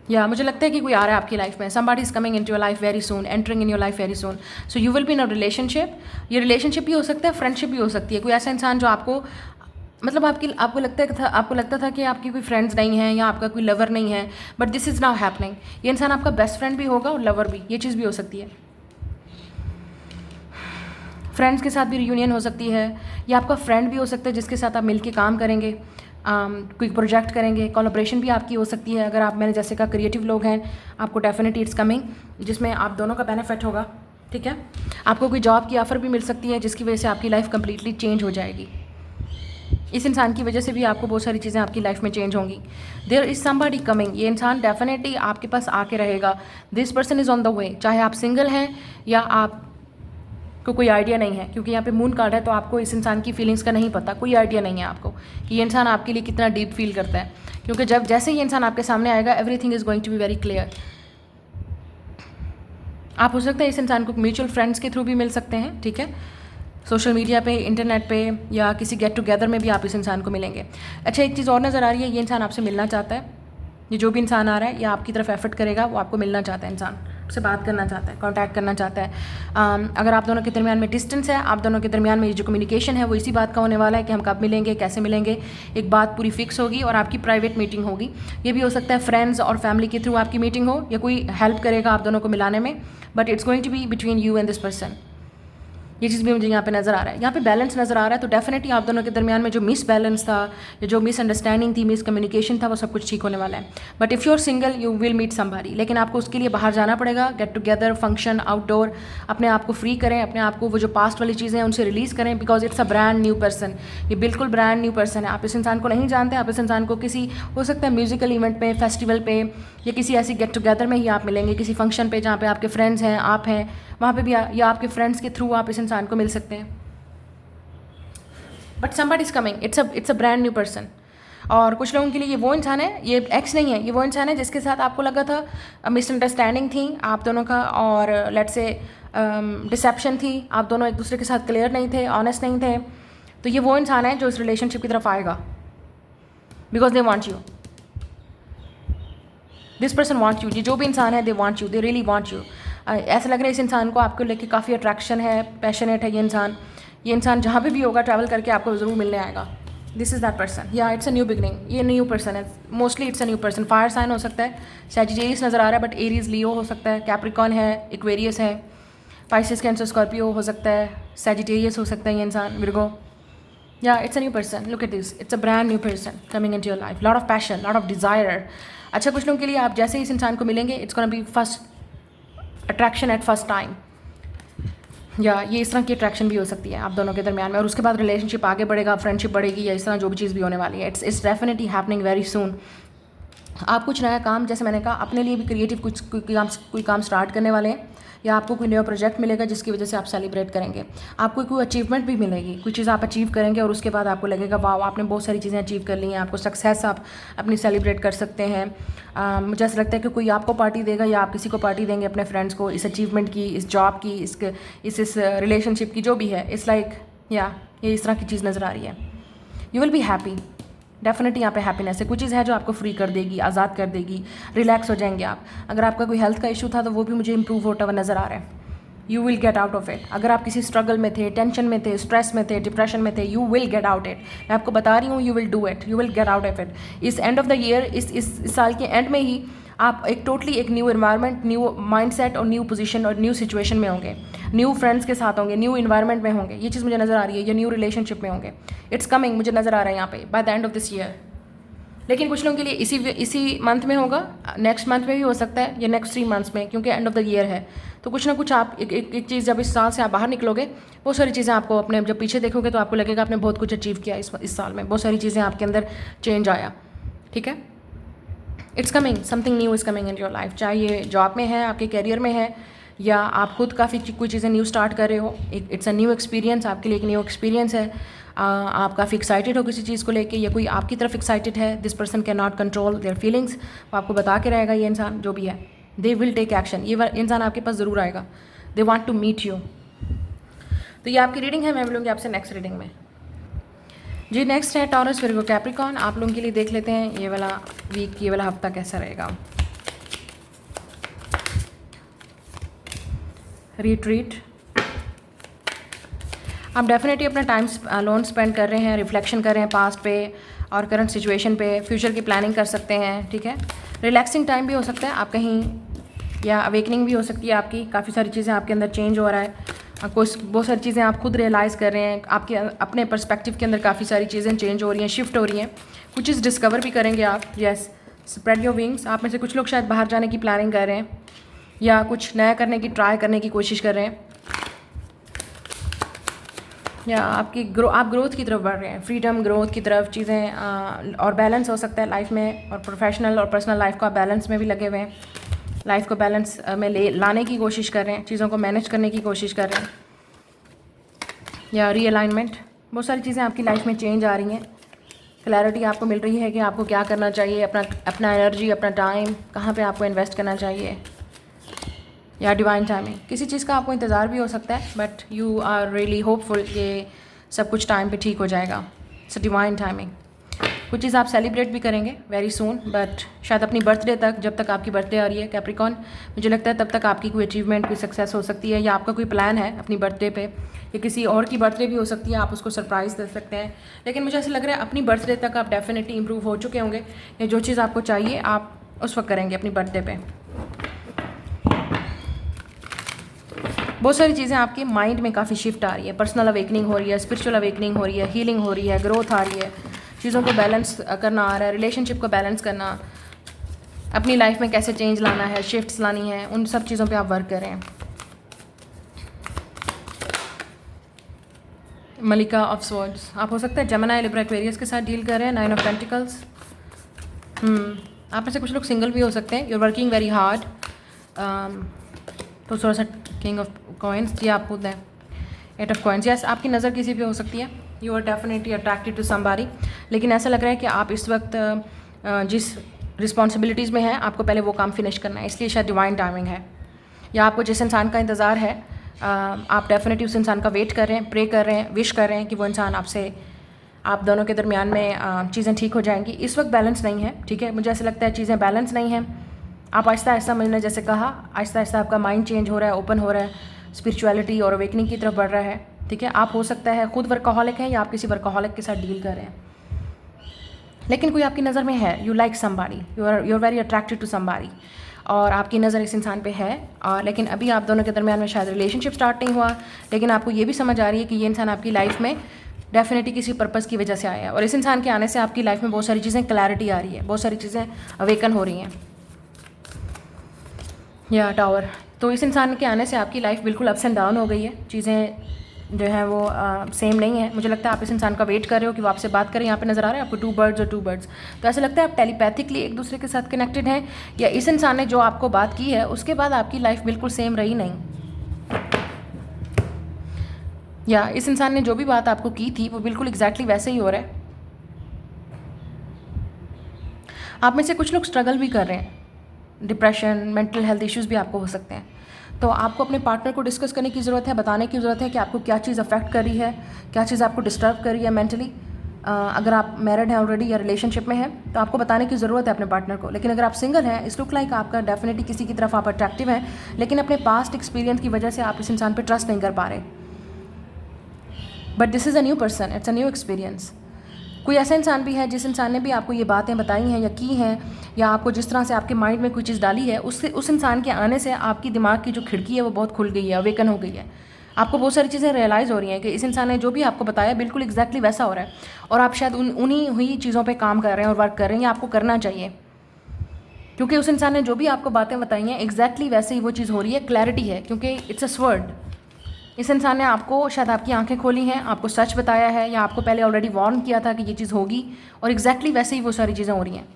[SPEAKER 1] या मुझे लगता है कि कोई आ रहा है आपकी लाइफ में, somebody is coming into your life very soon, entering in your life very soon, so you will be in a relationship। ये रिलेशनशिप भी हो सकता है, फ्रेंडशिप भी हो सकती है। कोई ऐसा इंसान जो आपको मतलब आपको लगता था कि आपकी कोई फ्रेंड्स नहीं हैं या आपका कोई लवर नहीं है, but this is now happening. ये इंसान आपका बेस्ट फ्रेंड भी होगा और लवर भी, ये चीज़ भी हो सकती है। फ्रेंड्स के साथ भी रियूनियन हो सकती है, या आपका फ्रेंड भी हो सकता है जिसके साथ आप मिलके काम करेंगे, कोई प्रोजेक्ट करेंगे। कोलैबोरेशन भी आपकी हो सकती है। अगर आप, मैंने जैसे कहा, क्रिएटिव लोग हैं, आपको डेफिनेटली इट्स कमिंग, जिसमें आप दोनों का बेनिफिट होगा। ठीक है, आपको कोई जॉब की ऑफ़र भी मिल सकती है जिसकी वजह से आपकी लाइफ कंप्लीटली चेंज हो जाएगी। इस इंसान की वजह से भी आपको बहुत सारी चीज़ें आपकी लाइफ में चेंज होंगी। देयर इज़ समबडी कमिंग, ये इंसान डेफिनेटली आपके पास आके रहेगा। This person is on the way. चाहे आप सिंगल हैं या आप को कोई आइडिया नहीं है, क्योंकि यहाँ पे मून कार्ड है, तो आपको इस इंसान की फीलिंग्स का नहीं पता, कोई आइडिया नहीं है आपको कि ये इंसान आपके लिए कितना डीप फील करता है। क्योंकि जैसे ही इंसान आपके सामने आएगा, everything is going to be very clear. आप हो सकता है इस इंसान को म्यूचुअल फ्रेंड्स के थ्रू भी मिल सकते हैं। ठीक है, सोशल मीडिया पे, इंटरनेट पे, या किसी गेट टुगेदर में भी आप इस इंसान को मिलेंगे। अच्छा, एक चीज़ और नज़र आ रही है, ये इंसान आपसे मिलना चाहता है। ये जो भी इंसान आ रहा है या आपकी तरफ एफर्ट करेगा, वो आपको मिलना चाहता है, इंसान से बात करना चाहता है, कांटेक्ट करना चाहता है। अगर आप दोनों के दरमियान में डिस्टेंस है, आप दोनों के दरमियान में जो कम्युनिकेशन है वो इसी बात का होने वाला है कि हम कब मिलेंगे, कैसे मिलेंगे। एक बात पूरी फिक्स होगी और आपकी प्राइवेट मीटिंग होगी। ये भी हो सकता है फ्रेंड्स और फैमिली के थ्रू आपकी मीटिंग हो, या कोई हेल्प करेगा आप दोनों को मिलाने में, but it's going to be between you and this person. ये चीज़ भी मुझे यहाँ पे नज़र आ रहा है। यहाँ पे बैलेंस नज़र आ रहा है, तो डेफिनेटली आप दोनों के दरमियान में जो मिस बैलेंस था, या जो मिसअंडरस्टैंडिंग थी, मिस कम्युनिकेशन था, वो सब कुछ ठीक होने वाला है। But if you are single, you will meet somebody. लेकिन आपको उसके लिए बाहर जाना पड़ेगा, गेट टुगेदर, फंक्शन, आउटडोर। अपने आप को फ्री करें, अपने आप को वो जो पास्ट वाली चीज़ें हैं उनसे रिलीज़ करें, because it's a brand new person. ये बिल्कुल ब्रांड न्यू पर्सन है। आप इस इंसान को नहीं जानते, आप इस इंसान को किसी, हो सकता है म्यूजिकल इवेंट पे, फेस्टिवल पे, या किसी ऐसी गेट टुगेदर में ही आप मिलेंगे, किसी फंक्शन पे जहाँ पे आपके फ्रेंड्स हैं, आप हैं वहाँ पे भी, या आपके फ्रेंड्स के थ्रू आप इस इंसान को मिल सकते हैं। But somebody is coming, it's a brand new person. और कुछ लोगों के लिए ये वो इंसान है, ये एक्स नहीं है, ये वो इंसान है जिसके साथ आपको लगा था मिसअंडरस्टैंडिंग थी आप दोनों का, और लेट्स से डिसेप्शन थी, आप दोनों एक दूसरे के साथ क्लियर नहीं थे, ऑनेस्ट नहीं थे। तो ये वो इंसान है जो इस रिलेशनशिप की तरफ आएगा, because they want you. This person want you. ये जो भी इंसान है, they want you, they really want you. ऐसा लग रहा है इस इंसान को आपको लेके काफ़ी अट्रैक्शन है, पैशनेट है ये इंसान जहाँ पे भी होगा ट्रैवल करके आपको ज़रूर मिलने आएगा। This is that person. या इट्स अ न्यू बिगनिंग, ये न्यू पर्सन है, mostly it's a new person. Fire sign हो सकता है, सैजिटेरियस नज़र आ रहा है, बट एरीज, लियो हो सकता है, कैप्रिकॉन है, एक्वेरियस है, पाइसेस, कैंसर, स्कॉर्पियो हो सकता है, सैजिटेरियस हो सकता है ये इंसान, विर्गो। या it's a new person, look at this, it's a brand new person coming into your life, lot of passion, lot of desire. अच्छा, कुछ लोगों के लिए आप जैसे ही इस इंसान को मिलेंगे, it's gonna be first attraction at first time, या ये इस तरह की अट्रैक्शन भी हो सकती है आप दोनों के दरमियान में, और उसके बाद रिलेशनशिप आगे बढ़ेगा, फ्रेंडशिप बढ़ेगी, या इस तरह जो भी चीज़ भी होने वाली है। It's definitely happening very soon. आप कुछ नया काम, जैसे मैंने कहा, अपने लिए भी क्रिएटिव कोई काम स्टार्ट करने वाले हैं, या आपको कोई नया प्रोजेक्ट मिलेगा जिसकी वजह से आप सेलिब्रेट करेंगे। आपको कोई अचीवमेंट भी मिलेगी, कोई चीज़ आप अचीव करेंगे और उसके बाद आपको लगेगा वाह, आपने बहुत सारी चीज़ें अचीव कर ली हैं, आपको सक्सेस आप अपनी सेलिब्रेट कर सकते हैं। मुझे ऐसा लगता है कि कोई आपको पार्टी देगा या आप किसी को पार्टी देंगे अपने फ्रेंड्स को, इस अचीवमेंट की, इस जॉब की, इस रिलेशनशिप की, जो भी है। इट्स लाइक, या ये इस तरह की चीज़ नज़र आ रही है। You will be happy, definitely यहाँ पे हैप्पीनेस है। कुछ चीज़ है जो आपको फ्री कर देगी, आज़ाद कर देगी, रिलैक्स हो जाएंगे आप। अगर आपका कोई हेल्थ का इशू था तो वो भी मुझे इंप्रूव होता हुआ नज़र आ रहा है। You will get out of it. अगर आप किसी स्ट्रगल में थे, टेंशन में थे, स्ट्रेस में थे, डिप्रेशन में थे, you will get out it. मैं आपको बता रही हूँ, you will do it, you will get out of it. इस एंड ऑफ द ईयर, इस साल के एंड में ही आप एक टोटली एक न्यू एनवायरनमेंट, न्यू माइंडसेट और न्यू पोजीशन और न्यू सिचुएशन में होंगे, न्यू फ्रेंड्स के साथ होंगे, न्यू इन्वायरमेंट में होंगे। ये चीज़ मुझे नज़र आ रही है, या न्यू रिलेशनशिप में होंगे। इट्स कमिंग, मुझे नज़र आ रहा है यहाँ पे, by the end of this year. लेकिन कुछ लोगों के लिए इसी मंथ में होगा, नेक्स्ट मंथ में भी हो सकता है, या नेक्स्ट 3 मंथ्स में, क्योंकि एंड ऑफ द ईयर है। तो कुछ ना कुछ आप एक चीज़, जब इस साल से आप बाहर निकलोगे, बहुत सारी चीज़ें आपको अपने, जब पीछे देखोगे तो आपको लगेगा आपने बहुत कुछ अचीव किया इस साल में, बहुत सारी चीज़ें आपके अंदर चेंज आया। ठीक है, it's coming, something new is coming in your life, चाहे ये जॉब में है, आपके करियर में है, या आप खुद काफ़ी कोई चीज़ें न्यू स्टार्ट कर रहे हो। इट्स अ न्यू एक्सपीरियंस, आपके लिए एक न्यू एक्सपीरियंस है। आप काफ़ी एक्साइटेड हो किसी चीज़ को लेके, या कोई आपकी तरफ एक्साइटेड है। This person can not control their feelings, वो आपको बता के रहेगा ये इंसान जो भी है, दे विल टेक एक्शन, ये इंसान आपके पास ज़रूर आएगा, they want to meet you. तो ये आपकी रीडिंग है, मैं मिलूँगी आपसे नेक्स्ट रीडिंग में। जी नेक्स्ट है टॉरस, विर्गो, कैप्रिकॉर्न। आप लोगों के लिए देख लेते हैं ये वाला वीक, ये वाला हफ्ता कैसा रहेगा। रिट्रीट, आप डेफिनेटली अपना टाइम लोन स्पेंड कर रहे हैं, रिफ्लेक्शन कर रहे हैं पास्ट पे और करंट सिचुएशन पे, फ्यूचर की प्लानिंग कर सकते हैं, ठीक है। रिलैक्सिंग टाइम भी हो सकता है आप कहीं, या अवेकनिंग भी हो सकती है आपकी, काफ़ी सारी चीज़ें आपके अंदर चेंज हो रहा है, कुछ बहुत सारी चीज़ें आप खुद रियलाइज़ कर रहे हैं, आपके अपने पर्सपेक्टिव के अंदर काफ़ी सारी चीज़ें चेंज हो रही हैं, शिफ्ट हो रही हैं, कुछ चीज़ डिस्कवर भी करेंगे आप। यस, स्प्रेड योर विंग्स, आप में से कुछ लोग शायद बाहर जाने की प्लानिंग कर रहे हैं, या कुछ नया करने की ट्राई करने की कोशिश कर रहे हैं, या आप ग्रोथ की तरफ बढ़ रहे हैं, फ्रीडम ग्रोथ की तरफ चीज़ें, और बैलेंस हो सकता है लाइफ में, और प्रोफेशनल और पर्सनल लाइफ को आप बैलेंस में भी लगे हुए हैं, लाइफ को बैलेंस में लाने की कोशिश कर रहे हैं, चीज़ों को मैनेज करने की कोशिश कर रहे हैं, या रीअलाइनमेंट, बहुत सारी चीज़ें आपकी लाइफ में चेंज आ रही हैं, क्लैरिटी आपको मिल रही है कि आपको क्या करना चाहिए, अपना एनर्जी, अपना टाइम कहाँ पे आपको इन्वेस्ट करना चाहिए, या डिवाइन टाइमिंग, किसी चीज़ का आपको इंतज़ार भी हो सकता है, but you are really hopeful कि सब कुछ टाइम पे ठीक हो जाएगा। It's divine timing. कुछ चीज़ आप सेलिब्रेट भी करेंगे वेरी सून, बट शायद अपनी बर्थडे तक, जब तक आपकी बर्थडे आ रही है कैप्रिकॉर्न, मुझे लगता है तब तक आपकी कोई अचीवमेंट, कोई सक्सेस हो सकती है, या आपका कोई प्लान है अपनी बर्थडे पे, या किसी और की बर्थडे भी हो सकती है, आप उसको सरप्राइज़ दे सकते हैं। लेकिन मुझे ऐसा लग रहा है अपनी बर्थडे तक आप डेफिनेटली इंप्रूव हो चुके होंगे, या जो चीज़ आपको चाहिए आप उस वक्त करेंगे अपनी बर्थडे पे। बहुत सारी चीज़ें आपके माइंड में काफ़ी शिफ्ट आ रही है, पर्सनल अवेकनिंग हो रही है, स्पिरिचुअल अवेकनिंग हो रही है, हीलिंग हो रही है, ग्रोथ आ रही है, चीज़ों को बैलेंस करना आ रहा है, रिलेशनशिप को बैलेंस करना, अपनी लाइफ में कैसे चेंज लाना है, शिफ्ट्स लानी है, उन सब चीज़ों पे आप वर्क करें। मलिका ऑफ स्वॉर्ड्स, आप हो सकता है जेमिनी, लिब्रा, एक्वेरियस के साथ डील कर रहे हैं। 9 ऑफ पेंटिकल्स, आप में से कुछ लोग सिंगल भी हो सकते हैं, you are working very hard, तो थोड़ा सा किंग ऑफ कॉइन्स, ये आप खुद हैं। 8 ऑफ कॉइन्स, यस, आपकी नज़र किसी पे हो सकती है, you are definitely attracted to somebody, लेकिन ऐसा लग रहा है कि आप इस वक्त जिस रिस्पॉन्सिबिलिटीज़ में हैं आपको पहले वो काम फिनिश करना है, इसलिए शायद डिवाइन टाइमिंग है, या आपको जिस इंसान का इंतज़ार है आप डेफिनेटली उस इंसान का वेट कर रहे हैं, प्रे कर रहे हैं, विश कर रहे हैं कि वो इंसान आपसे, आप दोनों के दरमियान में चीज़ें ठीक हो जाएंगी। इस वक्त बैलेंस नहीं है, ठीक है, मुझे ऐसा लगता है चीज़ें बैलेंस नहीं हैं, आप आहिस्ता आहिस्ता, मैंने जैसे कहा, आहिस्ता आहिस्ता आपका माइंड चेंज हो रहा है, ओपन हो रहा है, स्पिरिचुअलिटी और अवेकनिंग की तरफ बढ़ रहा है, ठीक है। आप हो सकता है खुद वर्कaholic हैं, या आप किसी वर्कaholic के साथ डील कर रहे हैं, लेकिन कोई आपकी नज़र में है, you like somebody, you are very attracted to somebody, और आपकी नज़र इस इंसान पे है, और लेकिन अभी आप दोनों के दरमियान में शायद रिलेशनशिप स्टार्ट नहीं हुआ, लेकिन आपको ये भी समझ आ रही है कि ये इंसान आपकी लाइफ में डेफिनेटली किसी पर्पज़ की वजह से आया है, और इस इंसान के आने से आपकी लाइफ में बहुत सारी चीज़ें क्लैरिटी आ रही है, बहुत सारी चीज़ें अवेकन हो रही हैं, या टावर। तो इस इंसान के आने से आपकी लाइफ बिल्कुल अप्स एंड डाउन हो गई है, चीज़ें जो हैं वो सेम नहीं है। मुझे लगता है आप इस इंसान का वेट कर रहे हो कि वो आपसे बात करें, यहाँ पे नज़र आ रहा है आपको 2 बर्ड्स और 2 बर्ड्स, तो ऐसा लगता है आप टेलीपैथिकली एक दूसरे के साथ कनेक्टेड हैं, या इस इंसान ने जो आपको बात की है उसके बाद आपकी लाइफ बिल्कुल सेम रही नहीं, या इस इंसान ने जो भी बात आपको की थी वो बिल्कुल एग्जैक्टली वैसे ही हो रहा है। आप में से कुछ लोग स्ट्रगल भी कर रहे हैं, डिप्रेशन, मेंटल हेल्थ इश्यूज़ भी आपको हो सकते हैं, तो आपको अपने पार्टनर को डिस्कस करने की ज़रूरत है, बताने की ज़रूरत है कि आपको क्या चीज़ अफेक्ट कर रही है, क्या चीज़ आपको डिस्टर्ब कर रही है मेंटली। अगर आप मैरिड हैं ऑलरेडी या रिलेशनशिप में हैं तो आपको बताने की ज़रूरत है अपने पार्टनर को, लेकिन अगर आप सिंगल हैं, इस लुक लाइक आपका डेफिनेटली किसी की तरफ आप अट्रैक्टिव हैं, लेकिन अपने पास्ट एक्सपीरियंस की वजह से आप इस इंसान पर ट्रस्ट नहीं कर पा रहे, but this is a new person, it's a new experience. कोई ऐसा इंसान भी है जिस इंसान ने भी आपको ये बातें बताई हैं या की हैं, या आपको जिस तरह से आपके माइंड में कोई चीज़ डाली है, उससे उस इंसान के आने से आपकी दिमाग की जो खिड़की है वो बहुत खुल गई है, अवेकन हो गई है, आपको बहुत सारी चीज़ें रियलाइज़ हो रही हैं कि इस इंसान ने जो भी आपको बताया बिल्कुल एग्जैक्टली वैसा हो रहा है, और आप शायद उन्हीं हुई चीज़ों पर काम कर रहे हैं और वर्क कर रहे हैं, या आपको करना चाहिए, क्योंकि उस इंसान ने जो भी आपको बातें बताई हैं एग्जैक्टली वैसे ही वो चीज़ हो रही है, क्लैरिटी है, क्योंकि इट्स अ स्वर्ड। इस इंसान ने आपको शायद आपकी आंखें खोली हैं, आपको सच बताया है, या आपको पहले ऑलरेडी वार्न किया था कि ये चीज़ होगी, और एग्जैक्टली वैसे ही वो सारी चीज़ें हो रही हैं।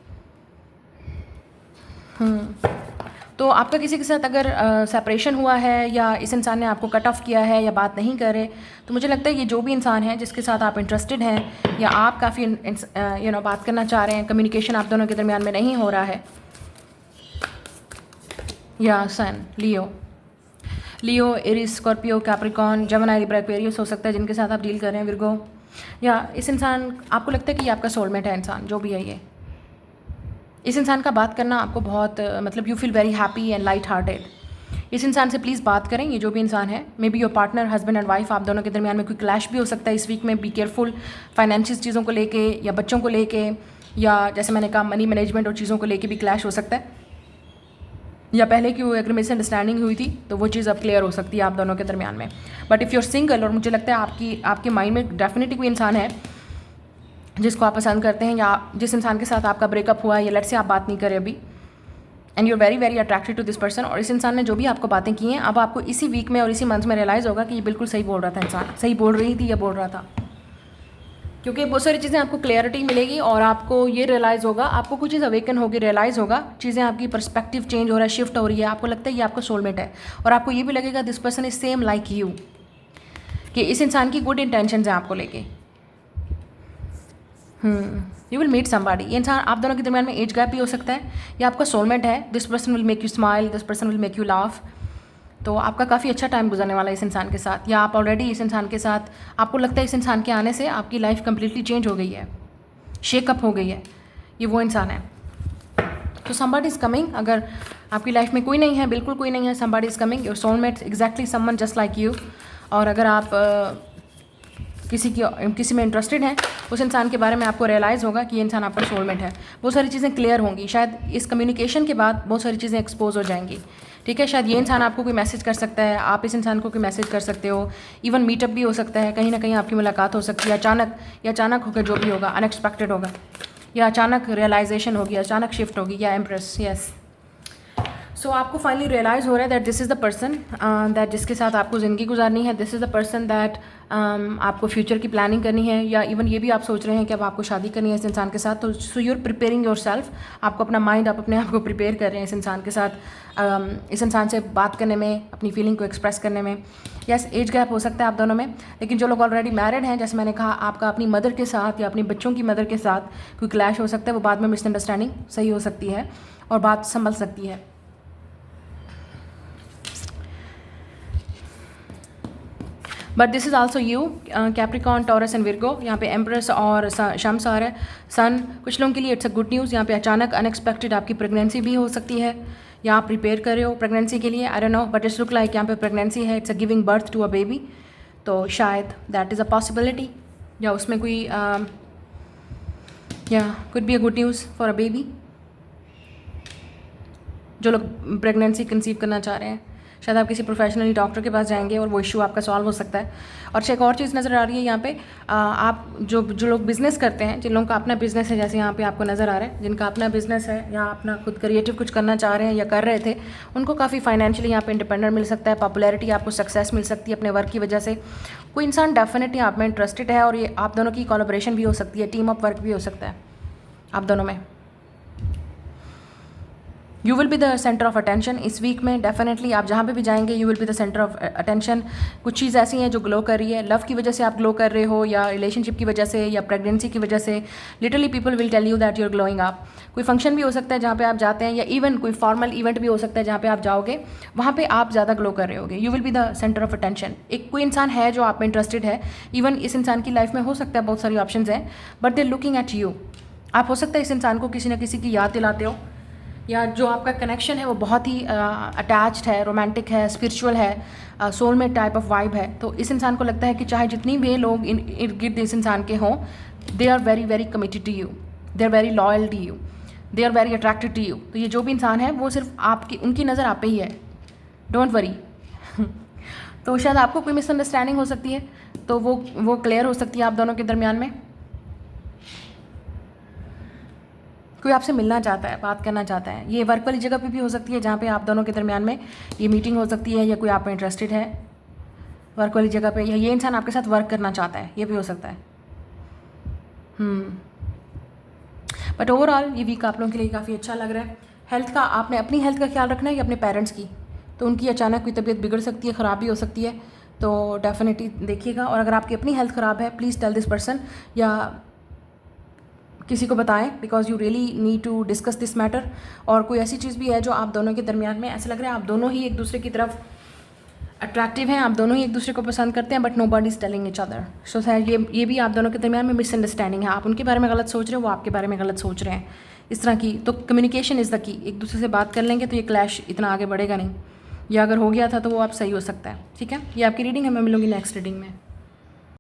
[SPEAKER 1] तो आपका किसी के साथ अगर सेपरेशन हुआ है या इस इंसान ने आपको कट ऑफ किया है या बात नहीं करे, तो मुझे लगता है ये जो भी इंसान है जिसके साथ आप इंटरेस्टेड हैं या आप काफ़ी बात करना चाह रहे हैं, कम्युनिकेशन आप दोनों के दरमियान में नहीं हो रहा है, या sun Leo, Aries, Scorpio, Capricorn, Gemini, Libra, Aquarius हो सकता है जिनके साथ आप डील कर रहे हैं, विर्गो, या इस इंसान आपको लगता है कि ये आपका सोलमेट है इंसान, जो भी है ये। इस इंसान का बात करना आपको बहुत मतलब you feel very happy and light hearted. इस इंसान से प्लीज़ बात करें, ये जो भी इंसान है, may be your partner, husband and wife, आप दोनों के दरमियान में कोई क्लैश भी हो सकता है इस वीक में। बी केयरफुल फाइनेंशियल चीज़ों को लेके या बच्चों को लेके, या जैसे मैंने कहा मनी मैनेजमेंट और चीज़ों को लेके भी क्लैश हो सकता है, या पहले की वो एक मिसअंडरस्टैंडिंग हुई थी तो वो चीज़ अब क्लियर हो सकती है आप दोनों के दरमियान में। बट इफ़ यूर सिंगल, और मुझे लगता है आपके माइंड में डेफिनेटली कोई इंसान है जिसको आप पसंद करते हैं, या जिस इंसान के साथ आपका ब्रेकअप हुआ है, या लेट से आप बात नहीं करें अभी, and you're very very attracted to this person, और इस इंसान ने जो भी आपको बातें की हैं, अब आपको इसी वीक में और इसी मंथ में रियलाइज़ होगा कि ये बिल्कुल सही बोल रहा था इंसान, सही बोल रही थी या बोल रहा था, क्योंकि बहुत सारी चीज़ें आपको क्लैरिटी मिलेगी और आपको ये रियलाइज़ होगा, आपको कुछ चीज़ अवेकन होगी, रियलाइज़ होगा, चीज़ें आपकी पर्सपेक्टिव चेंज हो रहा है, शिफ्ट हो रही है, आपको लगता है ये आपका सोलमेट है, और आपको ये भी लगेगा this person is same like you, कि इस इंसान की गुड इंटेंशंस हैं आपको लेके। You will meet somebody. ये इंसान आप दोनों के दरमियान में एज गैप भी हो सकता है, या आपका सोलमेट है, this person will make you smile, this person will make you laugh, तो आपका काफ़ी अच्छा टाइम गुजरने वाला है इस इंसान के साथ, या आप ऑलरेडी इस इंसान के साथ, आपको लगता है इस इंसान के आने से आपकी लाइफ कंप्लीटली चेंज हो गई है, शेकअप हो गई है, ये वो इंसान है। तो समबडी इज़ कमिंग, अगर आपकी लाइफ में कोई नहीं है, बिल्कुल कोई नहीं है, somebody is coming, your soulmate exactly someone just like you. और अगर आप किसी में इंटरेस्टेड हैं, उस इंसान के बारे में आपको रियलाइज़ होगा कि ये इंसान आपका सोलमेट है, बहुत सारी चीज़ें क्लियर होंगी, शायद इस कम्युनिकेशन के बाद बहुत सारी चीज़ें एक्सपोज हो जाएंगी, ठीक है। शायद ये इंसान आपको कोई मैसेज कर सकता है, आप इस इंसान को कोई मैसेज कर सकते हो, इवन मीटअप भी हो सकता है, कहीं ना कहीं आपकी मुलाकात हो सकती है, अचानक होकर जो भी होगा अनएक्सपेक्टेड होगा, या अचानक रियलाइजेशन होगी, अचानक शिफ्ट होगी, या एम्प्रेस, यस। सो आपको फाइनली रियलाइज़ हो रहा है that this is the person that जिसके साथ आपको ज़िंदगी गुजारनी है, this is the person that आपको फ्यूचर की प्लानिंग करनी है, या इवन ये भी आप सोच रहे हैं कि अब आपको शादी करनी है इस इंसान के साथ, तो so you are preparing yourself, आपको अपना माइंड, आप अपने आप को प्रिपेयर कर रहे हैं इस इंसान के साथ, इस इंसान से बात करने में, अपनी फीलिंग को एक्सप्रेस करने में। यस, एज गैप हो सकता है आप दोनों में, लेकिन जो लोग ऑलरेडी मैरिड हैं, जैसे मैंने कहा, आपका अपनी मदर के साथ या अपनी बच्चों की मदर के साथ कोई क्लैश हो सकता है, वो बाद में मिसअंडरस्टैंडिंग सही हो सकती है और बात संभल सकती है। But this is also you, Capricorn, taurus and Virgo, यहाँ पे एम्प्रेस और शम्स आ रहा है, सन। कुछ लोगों के लिए इट्स अ गुड न्यूज़, यहाँ पे अचानक अनएक्सपेक्टेड आपकी प्रेगनेंसी भी हो सकती है, या आप प्रिपेयर कर रहे हो प्रेगनेंसी के लिए, I don't know, but it's look like यहाँ पे प्रेगनेंसी है, it's a giving birth to a baby, तो शायद दैट इज़ अ पॉसिबिलिटी, या उसमें कोई या could be a good news for a baby. जो लोग प्रेगनेंसी कंसीव करना चाह रहे हैं, शायद आप किसी प्रोफेशनली डॉक्टर के पास जाएंगे और वो इशू आपका सॉल्व हो सकता है। और एक और चीज़ नज़र आ रही है यहाँ पे, आप जो लोग बिज़नेस करते हैं, जिन लोगों का अपना बिज़नेस है, जैसे यहाँ पे आपको नज़र आ रहा है, जिनका अपना बिज़नेस है या अपना खुद क्रिएटिव कुछ करना चाह रहे हैं या कर रहे थे, उनको काफ़ी फाइनेंशियली यहाँ पे इंडिपेंडेंट मिल सकता है, पॉपुलैरिटी, आपको सक्सेस मिल सकती है अपने वर्क की वजह से। कोई इंसान डेफिनेटली आप में इंटरेस्टेड है, और ये आप दोनों की कोलैबोरेशन भी हो सकती है, टीम ऑफ वर्क भी हो सकता है आप दोनों में। You will be the centre of attention इस वीक में, डेफिनेटली आप जहाँ पे भी जाएंगे you will be the centre of attention. कुछ चीज़ ऐसी हैं जो ग्लो कर रही है, लव की वजह से आप ग्लो कर रहे हो, या रिलेशनशिप की वजह से, या प्रेगनेंसी की वजह से, literally people will tell you that you are glowing up. कोई फंक्शन भी हो सकता है जहाँ पे आप जाते हैं, या इवन कोई फॉर्मल इवेंट भी हो सकता है जहाँ पे आप जाओगे, वहाँ पे आप ज़्यादा ग्लो कर रहे होगे, you will be the centre of attention. एक कोई इंसान है जो आप में इंटरेस्टेड है, इवन इस इंसान की लाइफ में हो सकता है बहुत सारी ऑप्शन हैं, but they looking at you. आप हो सकता है इस इंसान को किसी न किसी की याद दिलाते हो, या जो आपका कनेक्शन है वो बहुत ही अटैच्ड है, रोमांटिक है, स्पिरिचुअल है, सोलमेट टाइप ऑफ वाइब है। तो इस इंसान को लगता है कि चाहे जितनी भी लोग इर्द गिर्द इस इंसान के हों, they are very very committed to you, they are very loyal to you, they are very attracted to you. तो ये जो भी इंसान है वो सिर्फ आपकी, उनकी नज़र आप पे ही है, डोंट वरी। तो शायद आपको कोई मिसअंडरस्टैंडिंग हो सकती है, तो वो क्लियर हो सकती है आप दोनों के दरमियान में। कोई आपसे मिलना चाहता है, बात करना चाहता है, ये वर्क वाली जगह पे भी हो सकती है जहाँ पे आप दोनों के दरमियान में ये मीटिंग हो सकती है, या कोई आप में इंटरेस्टेड है वर्क वाली जगह पे, या ये इंसान आपके साथ वर्क करना चाहता है, ये भी हो सकता है। बट ओवरऑल ये वीक आप लोगों के लिए काफ़ी अच्छा लग रहा है, हेल्थ का, आपने अपनी हेल्थ का ख्याल रखना है या अपने पेरेंट्स की? तो उनकी अचानक कोई तबीयत बिगड़ सकती है, ख़राब भी हो सकती है, तो डेफिनेटली देखिएगा। और अगर आपकी अपनी हेल्थ ख़राब है, प्लीज़ टेल दिस पर्सन या किसी को बताएं, because you really need to discuss this matter. और कोई ऐसी चीज़ भी है जो आप दोनों के दरमियान में ऐसा लग रहा है आप दोनों ही एक दूसरे की तरफ अट्रैक्टिव हैं, आप दोनों ही एक दूसरे को पसंद करते हैं, but nobody is telling each other. So शायद ये भी आप दोनों के दरमियान में मिसअंडरस्टैंडिंग है। आप उनके बारे में गलत सोच रहे हो, वो आपके बारे में गलत सोच रहे हैं, इस तरह की। तो कम्युनिकेशन इज़ द की। एक दूसरे से बात कर लेंगे तो ये क्लैश इतना आगे बढ़ेगा नहीं, या अगर हो गया था तो वो आप सही हो सकता है। ठीक है, ये आपकी रीडिंग है, मैं मिलूंगी नेक्स्ट रीडिंग में।